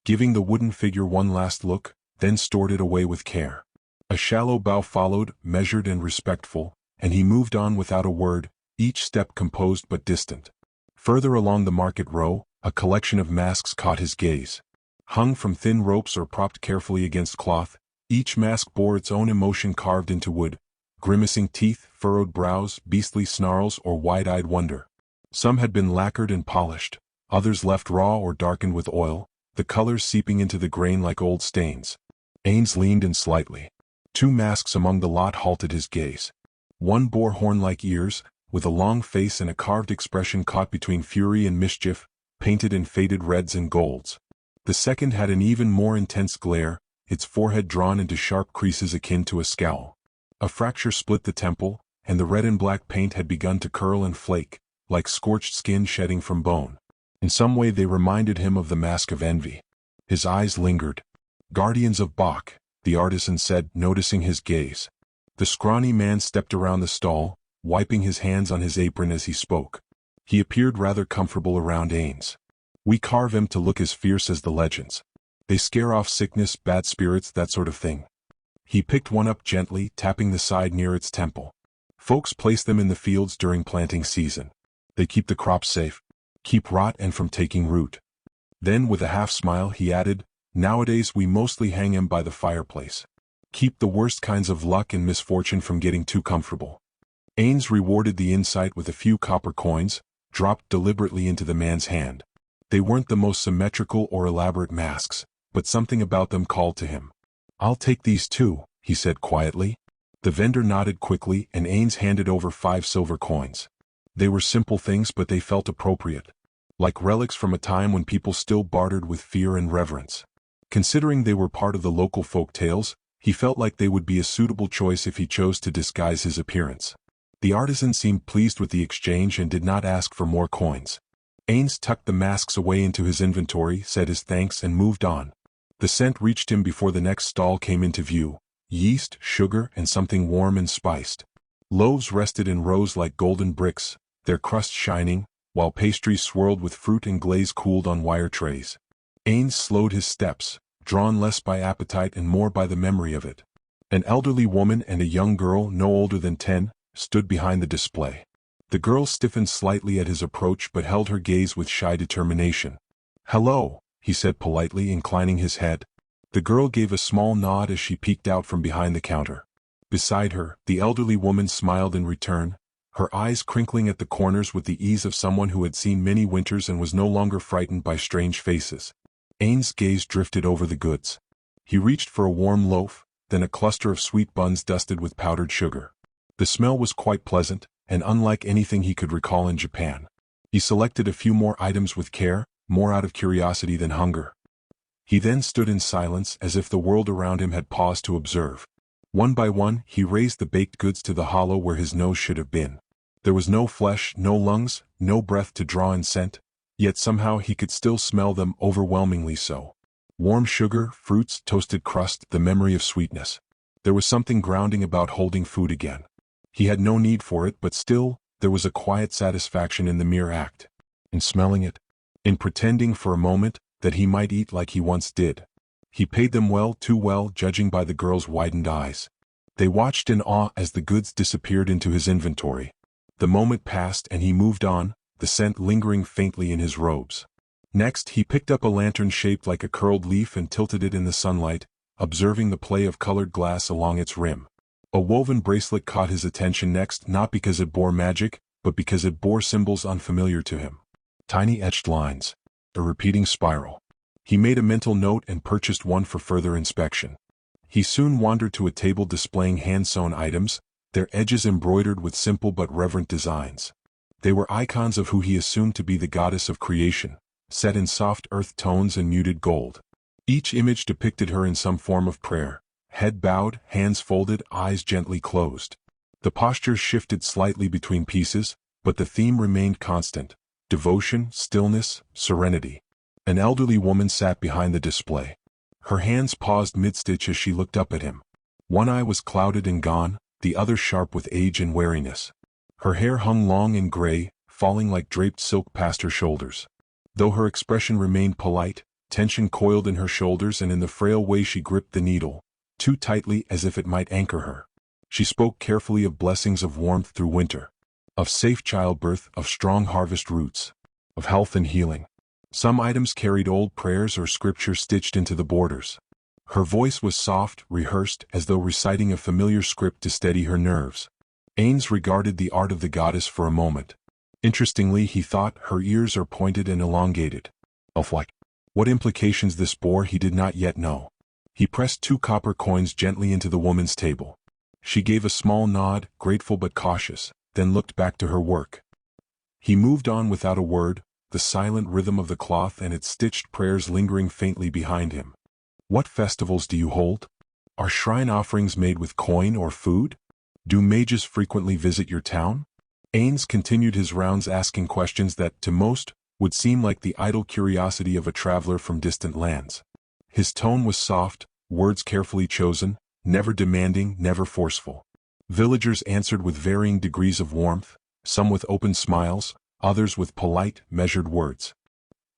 Giving the wooden figure one last look, then stored it away with care. A shallow bow followed, measured and respectful, and he moved on without a word, each step composed but distant. Further along the market row, a collection of masks caught his gaze. Hung from thin ropes or propped carefully against cloth, each mask bore its own emotion carved into wood, grimacing teeth, furrowed brows, beastly snarls, or wide-eyed wonder. Some had been lacquered and polished, others left raw or darkened with oil, the colors seeping into the grain like old stains. Ains leaned in slightly. 2 masks among the lot halted his gaze. One bore horn-like ears, with a long face and a carved expression caught between fury and mischief, painted in faded reds and golds. The second had an even more intense glare, its forehead drawn into sharp creases akin to a scowl. A fracture split the temple, and the red and black paint had begun to curl and flake, like scorched skin shedding from bone. In some way they reminded him of the mask of envy. His eyes lingered. "Guardians of Bach," the artisan said, noticing his gaze. The scrawny man stepped around the stall, wiping his hands on his apron as he spoke. He appeared rather comfortable around Ains. "We carve him to look as fierce as the legends. They scare off sickness, bad spirits, that sort of thing." He picked one up gently, tapping the side near its temple. "Folks place them in the fields during planting season. They keep the crops safe, keep rot and from taking root." Then with a half-smile he added, "Nowadays we mostly hang him by the fireplace. Keep the worst kinds of luck and misfortune from getting too comfortable." Ains rewarded the insight with a few copper coins, dropped deliberately into the man's hand. They weren't the most symmetrical or elaborate masks, but something about them called to him. "I'll take these too," he said quietly. The vendor nodded quickly and Ains handed over 5 silver coins. They were simple things but they felt appropriate. Like relics from a time when people still bartered with fear and reverence. Considering they were part of the local folk tales, he felt like they would be a suitable choice if he chose to disguise his appearance. The artisan seemed pleased with the exchange and did not ask for more coins. Ains tucked the masks away into his inventory, said his thanks and moved on. The scent reached him before the next stall came into view. Yeast, sugar, and something warm and spiced. Loaves rested in rows like golden bricks, their crust shining, while pastries swirled with fruit and glaze cooled on wire trays. Ains slowed his steps, drawn less by appetite and more by the memory of it. An elderly woman and a young girl no older than 10, stood behind the display. The girl stiffened slightly at his approach but held her gaze with shy determination. "Hello," he said politely, inclining his head. The girl gave a small nod as she peeked out from behind the counter. Beside her, the elderly woman smiled in return, her eyes crinkling at the corners with the ease of someone who had seen many winters and was no longer frightened by strange faces. Ains' gaze drifted over the goods. He reached for a warm loaf, then a cluster of sweet buns dusted with powdered sugar. The smell was quite pleasant, and unlike anything he could recall in Japan. He selected a few more items with care, more out of curiosity than hunger. He then stood in silence as if the world around him had paused to observe. One by one, he raised the baked goods to the hollow where his nose should have been. There was no flesh, no lungs, no breath to draw in scent, yet somehow he could still smell them, overwhelmingly so. Warm sugar, fruits, toasted crust, the memory of sweetness. There was something grounding about holding food again. He had no need for it, but still, there was a quiet satisfaction in the mere act. In smelling it. In pretending for a moment that he might eat like he once did. He paid them well, too well, judging by the girl's widened eyes. They watched in awe as the goods disappeared into his inventory. The moment passed and he moved on, the scent lingering faintly in his robes. Next, he picked up a lantern shaped like a curled leaf and tilted it in the sunlight, observing the play of colored glass along its rim. A woven bracelet caught his attention next, not because it bore magic, but because it bore symbols unfamiliar to him. Tiny etched lines. A repeating spiral. He made a mental note and purchased one for further inspection. He soon wandered to a table displaying hand-sewn items, their edges embroidered with simple but reverent designs. They were icons of who he assumed to be the goddess of creation, set in soft earth tones and muted gold. Each image depicted her in some form of prayer, head bowed, hands folded, eyes gently closed. The postures shifted slightly between pieces, but the theme remained constant: devotion, stillness, serenity. An elderly woman sat behind the display. Her hands paused mid-stitch as she looked up at him. One eye was clouded and gone, the other sharp with age and weariness. Her hair hung long and gray, falling like draped silk past her shoulders. Though her expression remained polite, tension coiled in her shoulders and in the frail way she gripped the needle, too tightly as if it might anchor her. She spoke carefully of blessings of warmth through winter, of safe childbirth, of strong harvest roots, of health and healing. Some items carried old prayers or scripture stitched into the borders. Her voice was soft, rehearsed, as though reciting a familiar script to steady her nerves. Ains regarded the art of the goddess for a moment. Interestingly, he thought, her ears are pointed and elongated. Elf-like. What implications this bore he did not yet know. He pressed 2 copper coins gently into the woman's table. She gave a small nod, grateful but cautious, then looked back to her work. He moved on without a word, the silent rhythm of the cloth and its stitched prayers lingering faintly behind him. What festivals do you hold? Are shrine offerings made with coin or food? Do mages frequently visit your town? Ains continued his rounds, asking questions that, to most, would seem like the idle curiosity of a traveler from distant lands. His tone was soft, words carefully chosen, never demanding, never forceful. Villagers answered with varying degrees of warmth, some with open smiles, others with polite, measured words.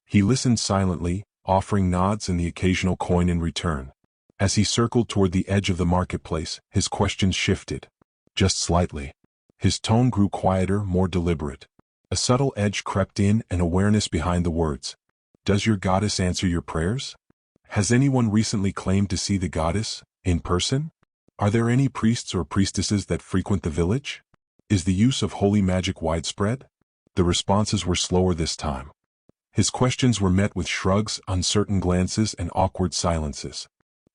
He listened silently, offering nods and the occasional coin in return. As he circled toward the edge of the marketplace, his questions shifted. Just slightly. His tone grew quieter, more deliberate. A subtle edge crept in, an awareness behind the words. Does your goddess answer your prayers? Has anyone recently claimed to see the goddess, in person? Are there any priests or priestesses that frequent the village? Is the use of holy magic widespread? The responses were slower this time. His questions were met with shrugs, uncertain glances, and awkward silences.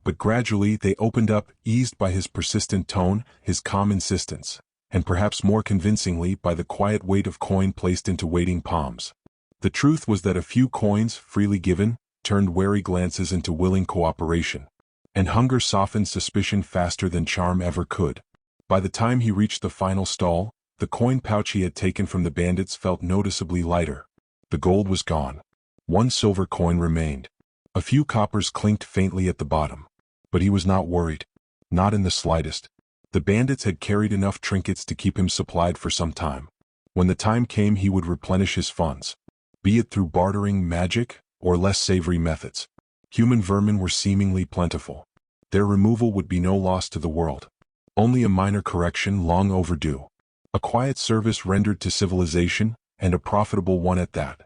But gradually they opened up, eased by his persistent tone, his calm insistence, and perhaps more convincingly by the quiet weight of coin placed into waiting palms. The truth was that a few coins, freely given, turned wary glances into willing cooperation. And hunger softened suspicion faster than charm ever could. By the time he reached the final stall, the coin pouch he had taken from the bandits felt noticeably lighter. The gold was gone. 1 silver coin remained. A few coppers clinked faintly at the bottom. But he was not worried. Not in the slightest. The bandits had carried enough trinkets to keep him supplied for some time. When the time came, he would replenish his funds. Be it through bartering, magic, or less savory methods. Human vermin were seemingly plentiful. Their removal would be no loss to the world. Only a minor correction, long overdue. A quiet service rendered to civilization, and a profitable one at that.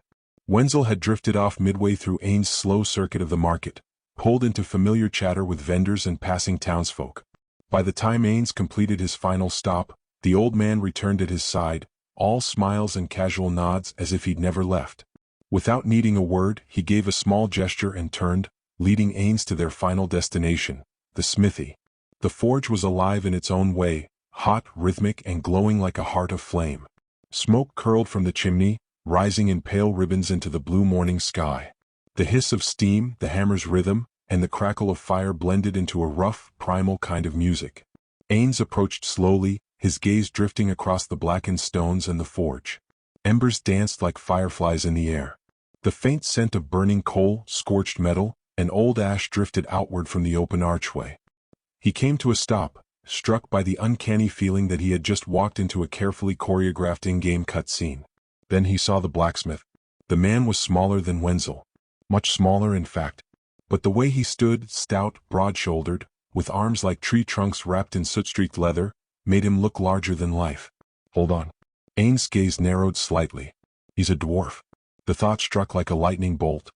Wenzel had drifted off midway through Ain's slow circuit of the market, pulled into familiar chatter with vendors and passing townsfolk. By the time Ains completed his final stop, the old man returned at his side, all smiles and casual nods as if he'd never left. Without needing a word, he gave a small gesture and turned, leading Ains to their final destination, the smithy. The forge was alive in its own way, hot, rhythmic, and glowing like a heart of flame. Smoke curled from the chimney, rising in pale ribbons into the blue morning sky. The hiss of steam, the hammer's rhythm, and the crackle of fire blended into a rough, primal kind of music. Ains approached slowly, his gaze drifting across the blackened stones and the forge. Embers danced like fireflies in the air. The faint scent of burning coal, scorched metal, and old ash drifted outward from the open archway. He came to a stop, struck by the uncanny feeling that he had just walked into a carefully choreographed in-game cutscene. Then he saw the blacksmith. The man was smaller than Wenzel. Much smaller, in fact. But the way he stood, stout, broad-shouldered, with arms like tree trunks wrapped in soot-streaked leather, made him look larger than life. Hold on. Ain's gaze narrowed slightly. He's a dwarf. The thought struck like a lightning bolt.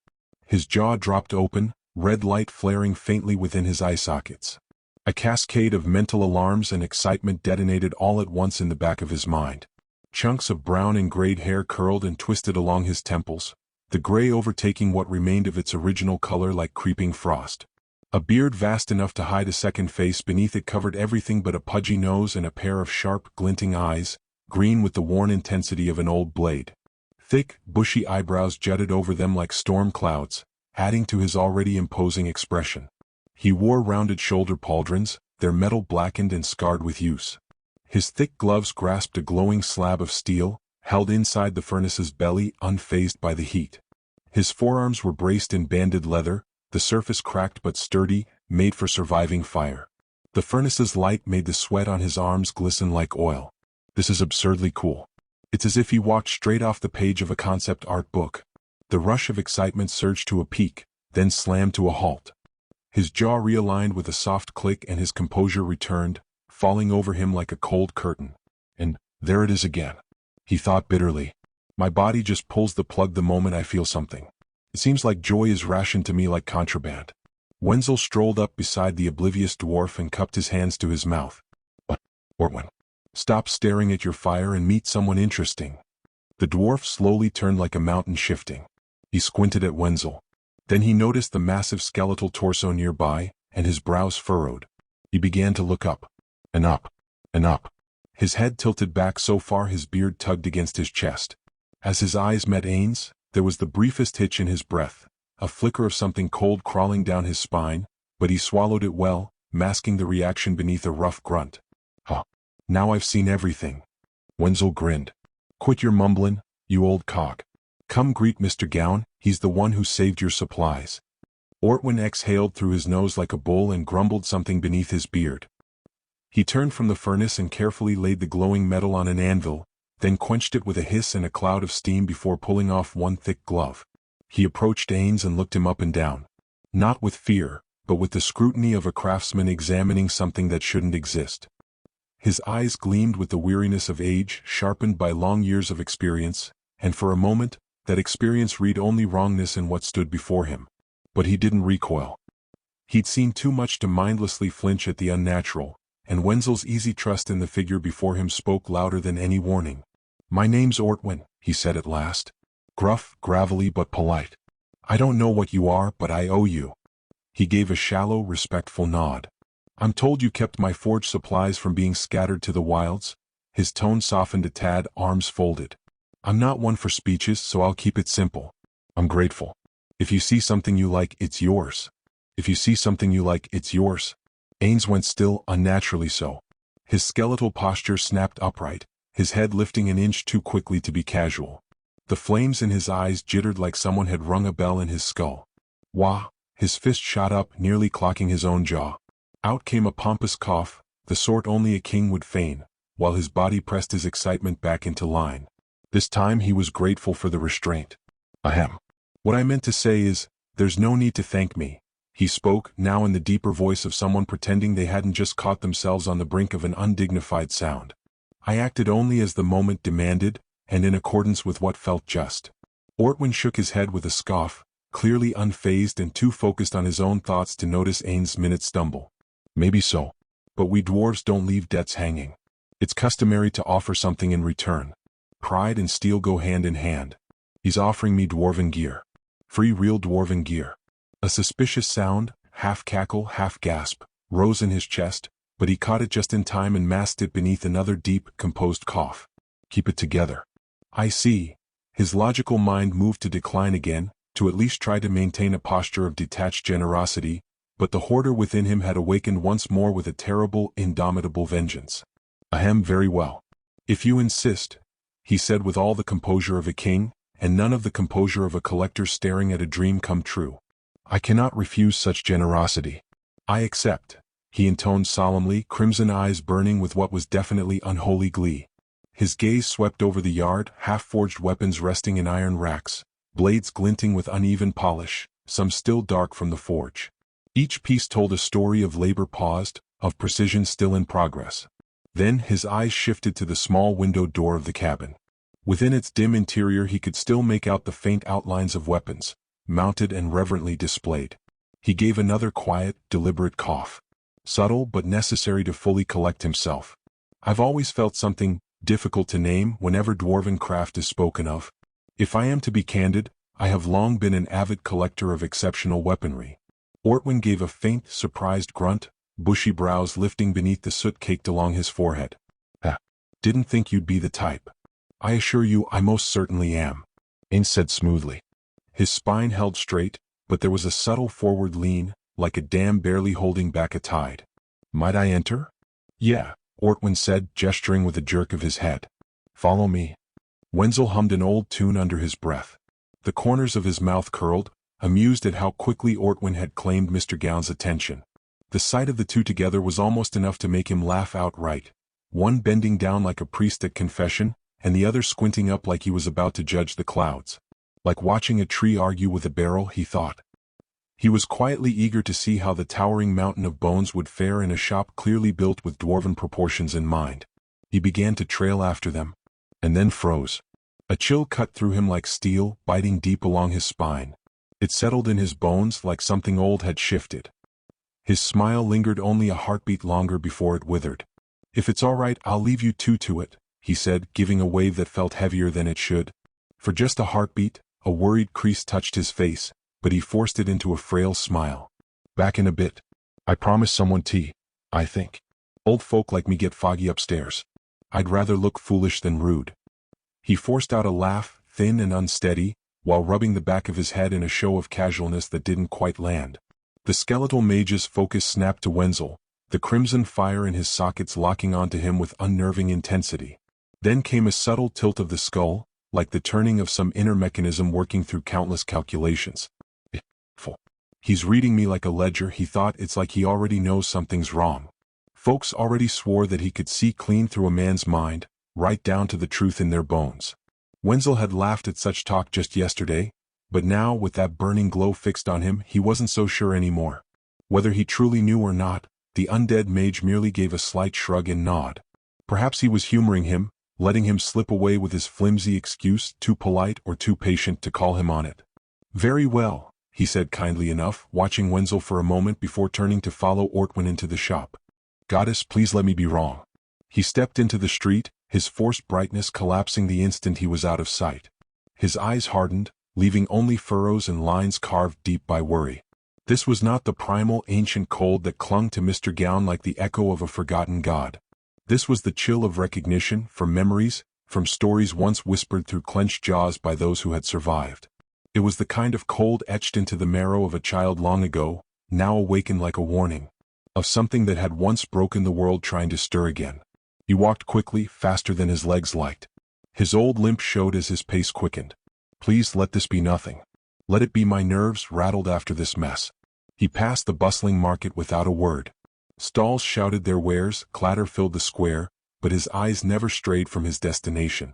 His jaw dropped open, red light flaring faintly within his eye sockets. A cascade of mental alarms and excitement detonated all at once in the back of his mind. Chunks of brown and grayed hair curled and twisted along his temples, the gray overtaking what remained of its original color like creeping frost. A beard vast enough to hide a second face beneath it covered everything but a pudgy nose and a pair of sharp, glinting eyes, green with the worn intensity of an old blade. Thick, bushy eyebrows jutted over them like storm clouds, adding to his already imposing expression. He wore rounded shoulder pauldrons, their metal blackened and scarred with use. His thick gloves grasped a glowing slab of steel, held inside the furnace's belly, unfazed by the heat. His forearms were braced in banded leather, the surface cracked but sturdy, made for surviving fire. The furnace's light made the sweat on his arms glisten like oil. This is absurdly cool. It's as if he walked straight off the page of a concept art book. The rush of excitement surged to a peak, then slammed to a halt. His jaw realigned with a soft click and his composure returned, falling over him like a cold curtain. And there it is again. He thought bitterly. My body just pulls the plug the moment I feel something. It seems like joy is rationed to me like contraband. Wenzel strolled up beside the oblivious dwarf and cupped his hands to his mouth. Ortwin, stop staring at your fire and meet someone interesting. The dwarf slowly turned like a mountain shifting. He squinted at Wenzel. Then he noticed the massive skeletal torso nearby, and his brows furrowed. He began to look up. And up. And up. His head tilted back so far his beard tugged against his chest. As his eyes met Ains, there was the briefest hitch in his breath, a flicker of something cold crawling down his spine, but he swallowed it well, masking the reaction beneath a rough grunt. Huh. Now I've seen everything. Wenzel grinned. Quit your mumblin', you old cock. Come greet Mr. Gown, he's the one who saved your supplies. Ortwin exhaled through his nose like a bull and grumbled something beneath his beard. He turned from the furnace and carefully laid the glowing metal on an anvil, then quenched it with a hiss and a cloud of steam before pulling off one thick glove. He approached Ains and looked him up and down. Not with fear, but with the scrutiny of a craftsman examining something that shouldn't exist. His eyes gleamed with the weariness of age, sharpened by long years of experience, and for a moment, that experience read only wrongness in what stood before him. But he didn't recoil. He'd seen too much to mindlessly flinch at the unnatural, and Wenzel's easy trust in the figure before him spoke louder than any warning. My name's Ortwin, he said at last. Gruff, gravelly but polite. I don't know what you are, but I owe you. He gave a shallow, respectful nod. I'm told you kept my forge supplies from being scattered to the wilds. His tone softened a tad, arms folded. I'm not one for speeches, so I'll keep it simple. I'm grateful. If you see something you like, it's yours. If you see something you like, it's yours. Ains went still, unnaturally so. His skeletal posture snapped upright, his head lifting an inch too quickly to be casual. The flames in his eyes jittered like someone had rung a bell in his skull. Wah! His fist shot up, nearly clocking his own jaw. Out came a pompous cough, the sort only a king would feign, while his body pressed his excitement back into line. This time he was grateful for the restraint. Ahem. What I meant to say is, there's no need to thank me. He spoke, now in the deeper voice of someone pretending they hadn't just caught themselves on the brink of an undignified sound. I acted only as the moment demanded, and in accordance with what felt just. Ortwin shook his head with a scoff, clearly unfazed and too focused on his own thoughts to notice Ain's minute stumble. Maybe so. But we dwarves don't leave debts hanging. It's customary to offer something in return. Pride and steel go hand in hand. He's offering me dwarven gear. Free real dwarven gear. A suspicious sound, half cackle, half gasp, rose in his chest, but he caught it just in time and masked it beneath another deep, composed cough. Keep it together. I see. His logical mind moved to decline again, to at least try to maintain a posture of detached generosity, but the hoarder within him had awakened once more with a terrible, indomitable vengeance. Ahem, very well. If you insist, he said with all the composure of a king, and none of the composure of a collector staring at a dream come true. I cannot refuse such generosity. I accept, he intoned solemnly, crimson eyes burning with what was definitely unholy glee. His gaze swept over the yard, half-forged weapons resting in iron racks, blades glinting with uneven polish, some still dark from the forge. Each piece told a story of labor paused, of precision still in progress. Then his eyes shifted to the small windowed door of the cabin. Within its dim interior he could still make out the faint outlines of weapons, mounted and reverently displayed. He gave another quiet, deliberate cough. Subtle but necessary to fully collect himself. I've always felt something difficult to name whenever dwarven craft is spoken of. If I am to be candid, I have long been an avid collector of exceptional weaponry. Ortwin gave a faint, surprised grunt, bushy brows lifting beneath the soot caked along his forehead. Didn't think you'd be the type. I assure you I most certainly am, Ains said smoothly. His spine held straight, but there was a subtle forward lean, like a dam barely holding back a tide. "Might I enter?" "Yeah," Ortwin said, gesturing with a jerk of his head. "Follow me." Wenzel hummed an old tune under his breath. The corners of his mouth curled, amused at how quickly Ortwin had claimed Mr. Gowns' attention. The sight of the two together was almost enough to make him laugh outright, one bending down like a priest at confession, and the other squinting up like he was about to judge the clouds. Like watching a tree argue with a barrel, he thought. He was quietly eager to see how the towering mountain of bones would fare in a shop clearly built with dwarven proportions in mind. He began to trail after them, and then froze. A chill cut through him like steel, biting deep along his spine. It settled in his bones like something old had shifted. His smile lingered only a heartbeat longer before it withered. "If it's all right, I'll leave you two to it," he said, giving a wave that felt heavier than it should. For just a heartbeat, a worried crease touched his face, but he forced it into a frail smile. "Back in a bit. I promised someone tea, I think. Old folk like me get foggy upstairs. I'd rather look foolish than rude." He forced out a laugh, thin and unsteady, while rubbing the back of his head in a show of casualness that didn't quite land. The skeletal mage's focus snapped to Wenzel, the crimson fire in his sockets locking onto him with unnerving intensity. Then came a subtle tilt of the skull, like the turning of some inner mechanism working through countless calculations. "He's reading me like a ledger," he thought. "It's like he already knows something's wrong." Folks already swore that he could see clean through a man's mind, right down to the truth in their bones. Wenzel had laughed at such talk just yesterday, but now, with that burning glow fixed on him, he wasn't so sure anymore. Whether he truly knew or not, the undead mage merely gave a slight shrug and nod. Perhaps he was humoring him, letting him slip away with his flimsy excuse, too polite or too patient to call him on it. "Very well," he said kindly enough, watching Wenzel for a moment before turning to follow Ortwin into the shop. "Goddess, please let me be wrong." He stepped into the street, his forced brightness collapsing the instant he was out of sight. His eyes hardened, leaving only furrows and lines carved deep by worry. This was not the primal ancient cold that clung to Mr. Gown like the echo of a forgotten god. This was the chill of recognition, from memories, from stories once whispered through clenched jaws by those who had survived. It was the kind of cold etched into the marrow of a child long ago, now awakened like a warning, of something that had once broken the world trying to stir again. He walked quickly, faster than his legs liked. His old limp showed as his pace quickened. "Please let this be nothing. Let it be my nerves rattled after this mess." He passed the bustling market without a word. Stalls shouted their wares, clatter filled the square, but his eyes never strayed from his destination.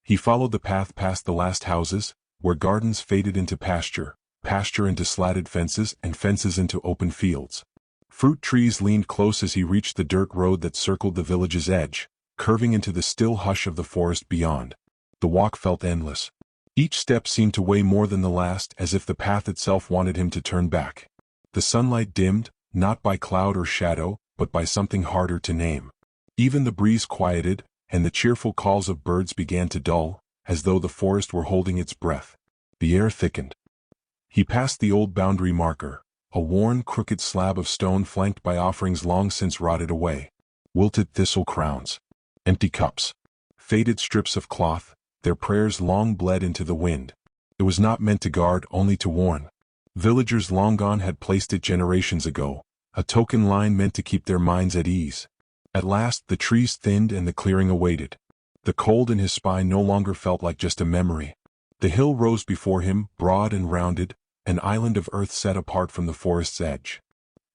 He followed the path past the last houses, where gardens faded into pasture, pasture into slatted fences, and fences into open fields. Fruit trees leaned close as he reached the dirt road that circled the village's edge, curving into the still hush of the forest beyond. The walk felt endless. Each step seemed to weigh more than the last, as if the path itself wanted him to turn back. The sunlight dimmed, not by cloud or shadow, but by something harder to name. Even the breeze quieted, and the cheerful calls of birds began to dull, as though the forest were holding its breath. The air thickened. He passed the old boundary marker, a worn, crooked slab of stone flanked by offerings long since rotted away. Wilted thistle crowns. Empty cups. Faded strips of cloth, their prayers long bled into the wind. It was not meant to guard, only to warn. Villagers long gone had placed it generations ago, a token line meant to keep their minds at ease. At last the trees thinned and the clearing awaited. The cold in his spine no longer felt like just a memory. The hill rose before him, broad and rounded, an island of earth set apart from the forest's edge.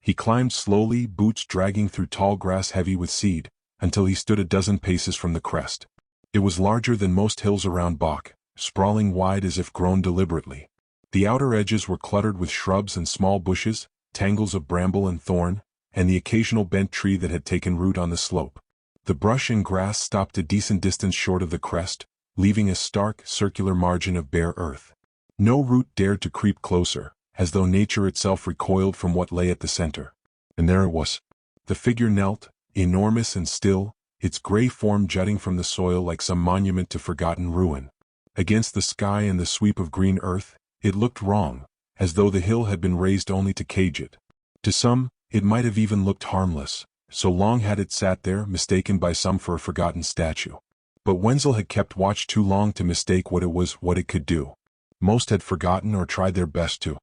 He climbed slowly, boots dragging through tall grass heavy with seed, until he stood a dozen paces from the crest. It was larger than most hills around Bach, sprawling wide as if grown deliberately. The outer edges were cluttered with shrubs and small bushes, tangles of bramble and thorn, and the occasional bent tree that had taken root on the slope. The brush and grass stopped a decent distance short of the crest, leaving a stark, circular margin of bare earth. No root dared to creep closer, as though nature itself recoiled from what lay at the center. And there it was. The figure knelt, enormous and still, its gray form jutting from the soil like some monument to forgotten ruin. Against the sky and the sweep of green earth, it looked wrong, as though the hill had been raised only to cage it. To some, it might have even looked harmless, so long had it sat there, mistaken by some for a forgotten statue. But Wenzel had kept watch too long to mistake what it was, what it could do. Most had forgotten or tried their best to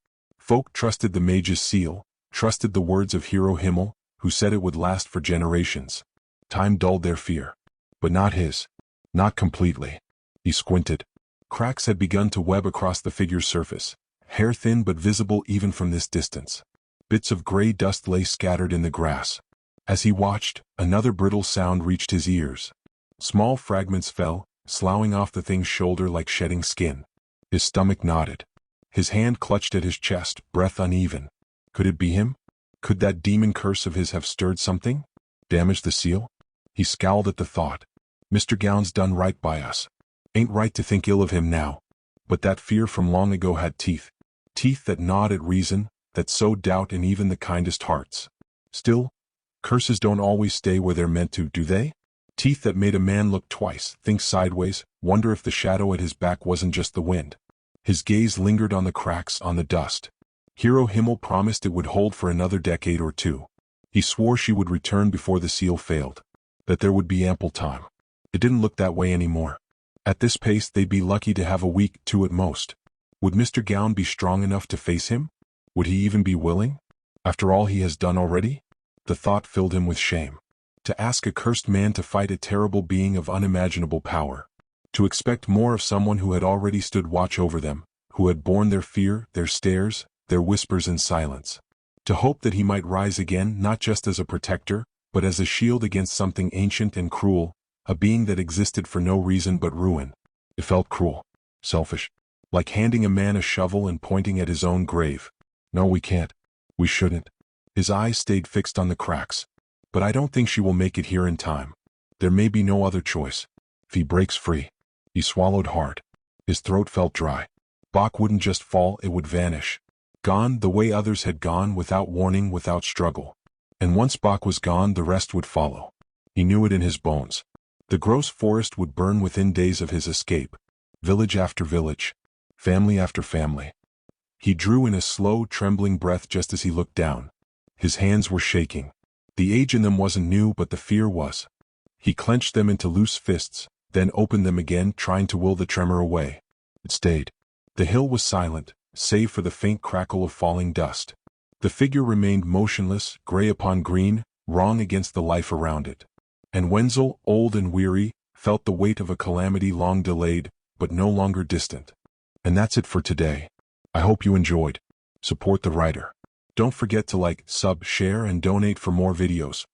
Folk trusted the mage's seal, trusted the words of Hero Himmel, who said it would last for generations. Time dulled their fear. But not his. Not completely. He squinted. Cracks had begun to web across the figure's surface, hair-thin but visible even from this distance. Bits of gray dust lay scattered in the grass. As he watched, another brittle sound reached his ears. Small fragments fell, sloughing off the thing's shoulder like shedding skin. His stomach knotted. His hand clutched at his chest, breath uneven. Could it be him? Could that demon curse of his have stirred something? Damaged the seal? He scowled at the thought. Mr. Gown's done right by us. Ain't right to think ill of him now. But that fear from long ago had teeth. Teeth that gnawed at reason, that sowed doubt in even the kindest hearts. Still, curses don't always stay where they're meant to, do they? Teeth that made a man look twice, think sideways, wonder if the shadow at his back wasn't just the wind. His gaze lingered on the cracks, on the dust. Hero Himmel promised it would hold for another decade or two. He swore she would return before the seal failed. That there would be ample time. It didn't look that way anymore. At this pace they'd be lucky to have a week, two at most. Would Mr. Gown be strong enough to face him? Would he even be willing? After all he has done already? The thought filled him with shame. To ask a cursed man to fight a terrible being of unimaginable power. To expect more of someone who had already stood watch over them, who had borne their fear, their stares, their whispers in silence. To hope that he might rise again not just as a protector, but as a shield against something ancient and cruel, a being that existed for no reason but ruin. It felt cruel. Selfish. Like handing a man a shovel and pointing at his own grave. No, we can't. We shouldn't. His eyes stayed fixed on the cracks. But I don't think she will make it here in time. There may be no other choice. If he breaks free. He swallowed hard. His throat felt dry. Bach wouldn't just fall, it would vanish. Gone the way others had gone, without warning, without struggle. And once Bach was gone, the rest would follow. He knew it in his bones. The gross forest would burn within days of his escape. Village after village. Family after family. He drew in a slow, trembling breath just as he looked down. His hands were shaking. The age in them wasn't new, but the fear was. He clenched them into loose fists, then opened them again, trying to will the tremor away. It stayed. The hill was silent, save for the faint crackle of falling dust. The figure remained motionless, gray upon green, wrong against the life around it. And Wenzel, old and weary, felt the weight of a calamity long delayed, but no longer distant. And that's it for today. I hope you enjoyed. Support the writer. Don't forget to like, sub, share, and donate for more videos.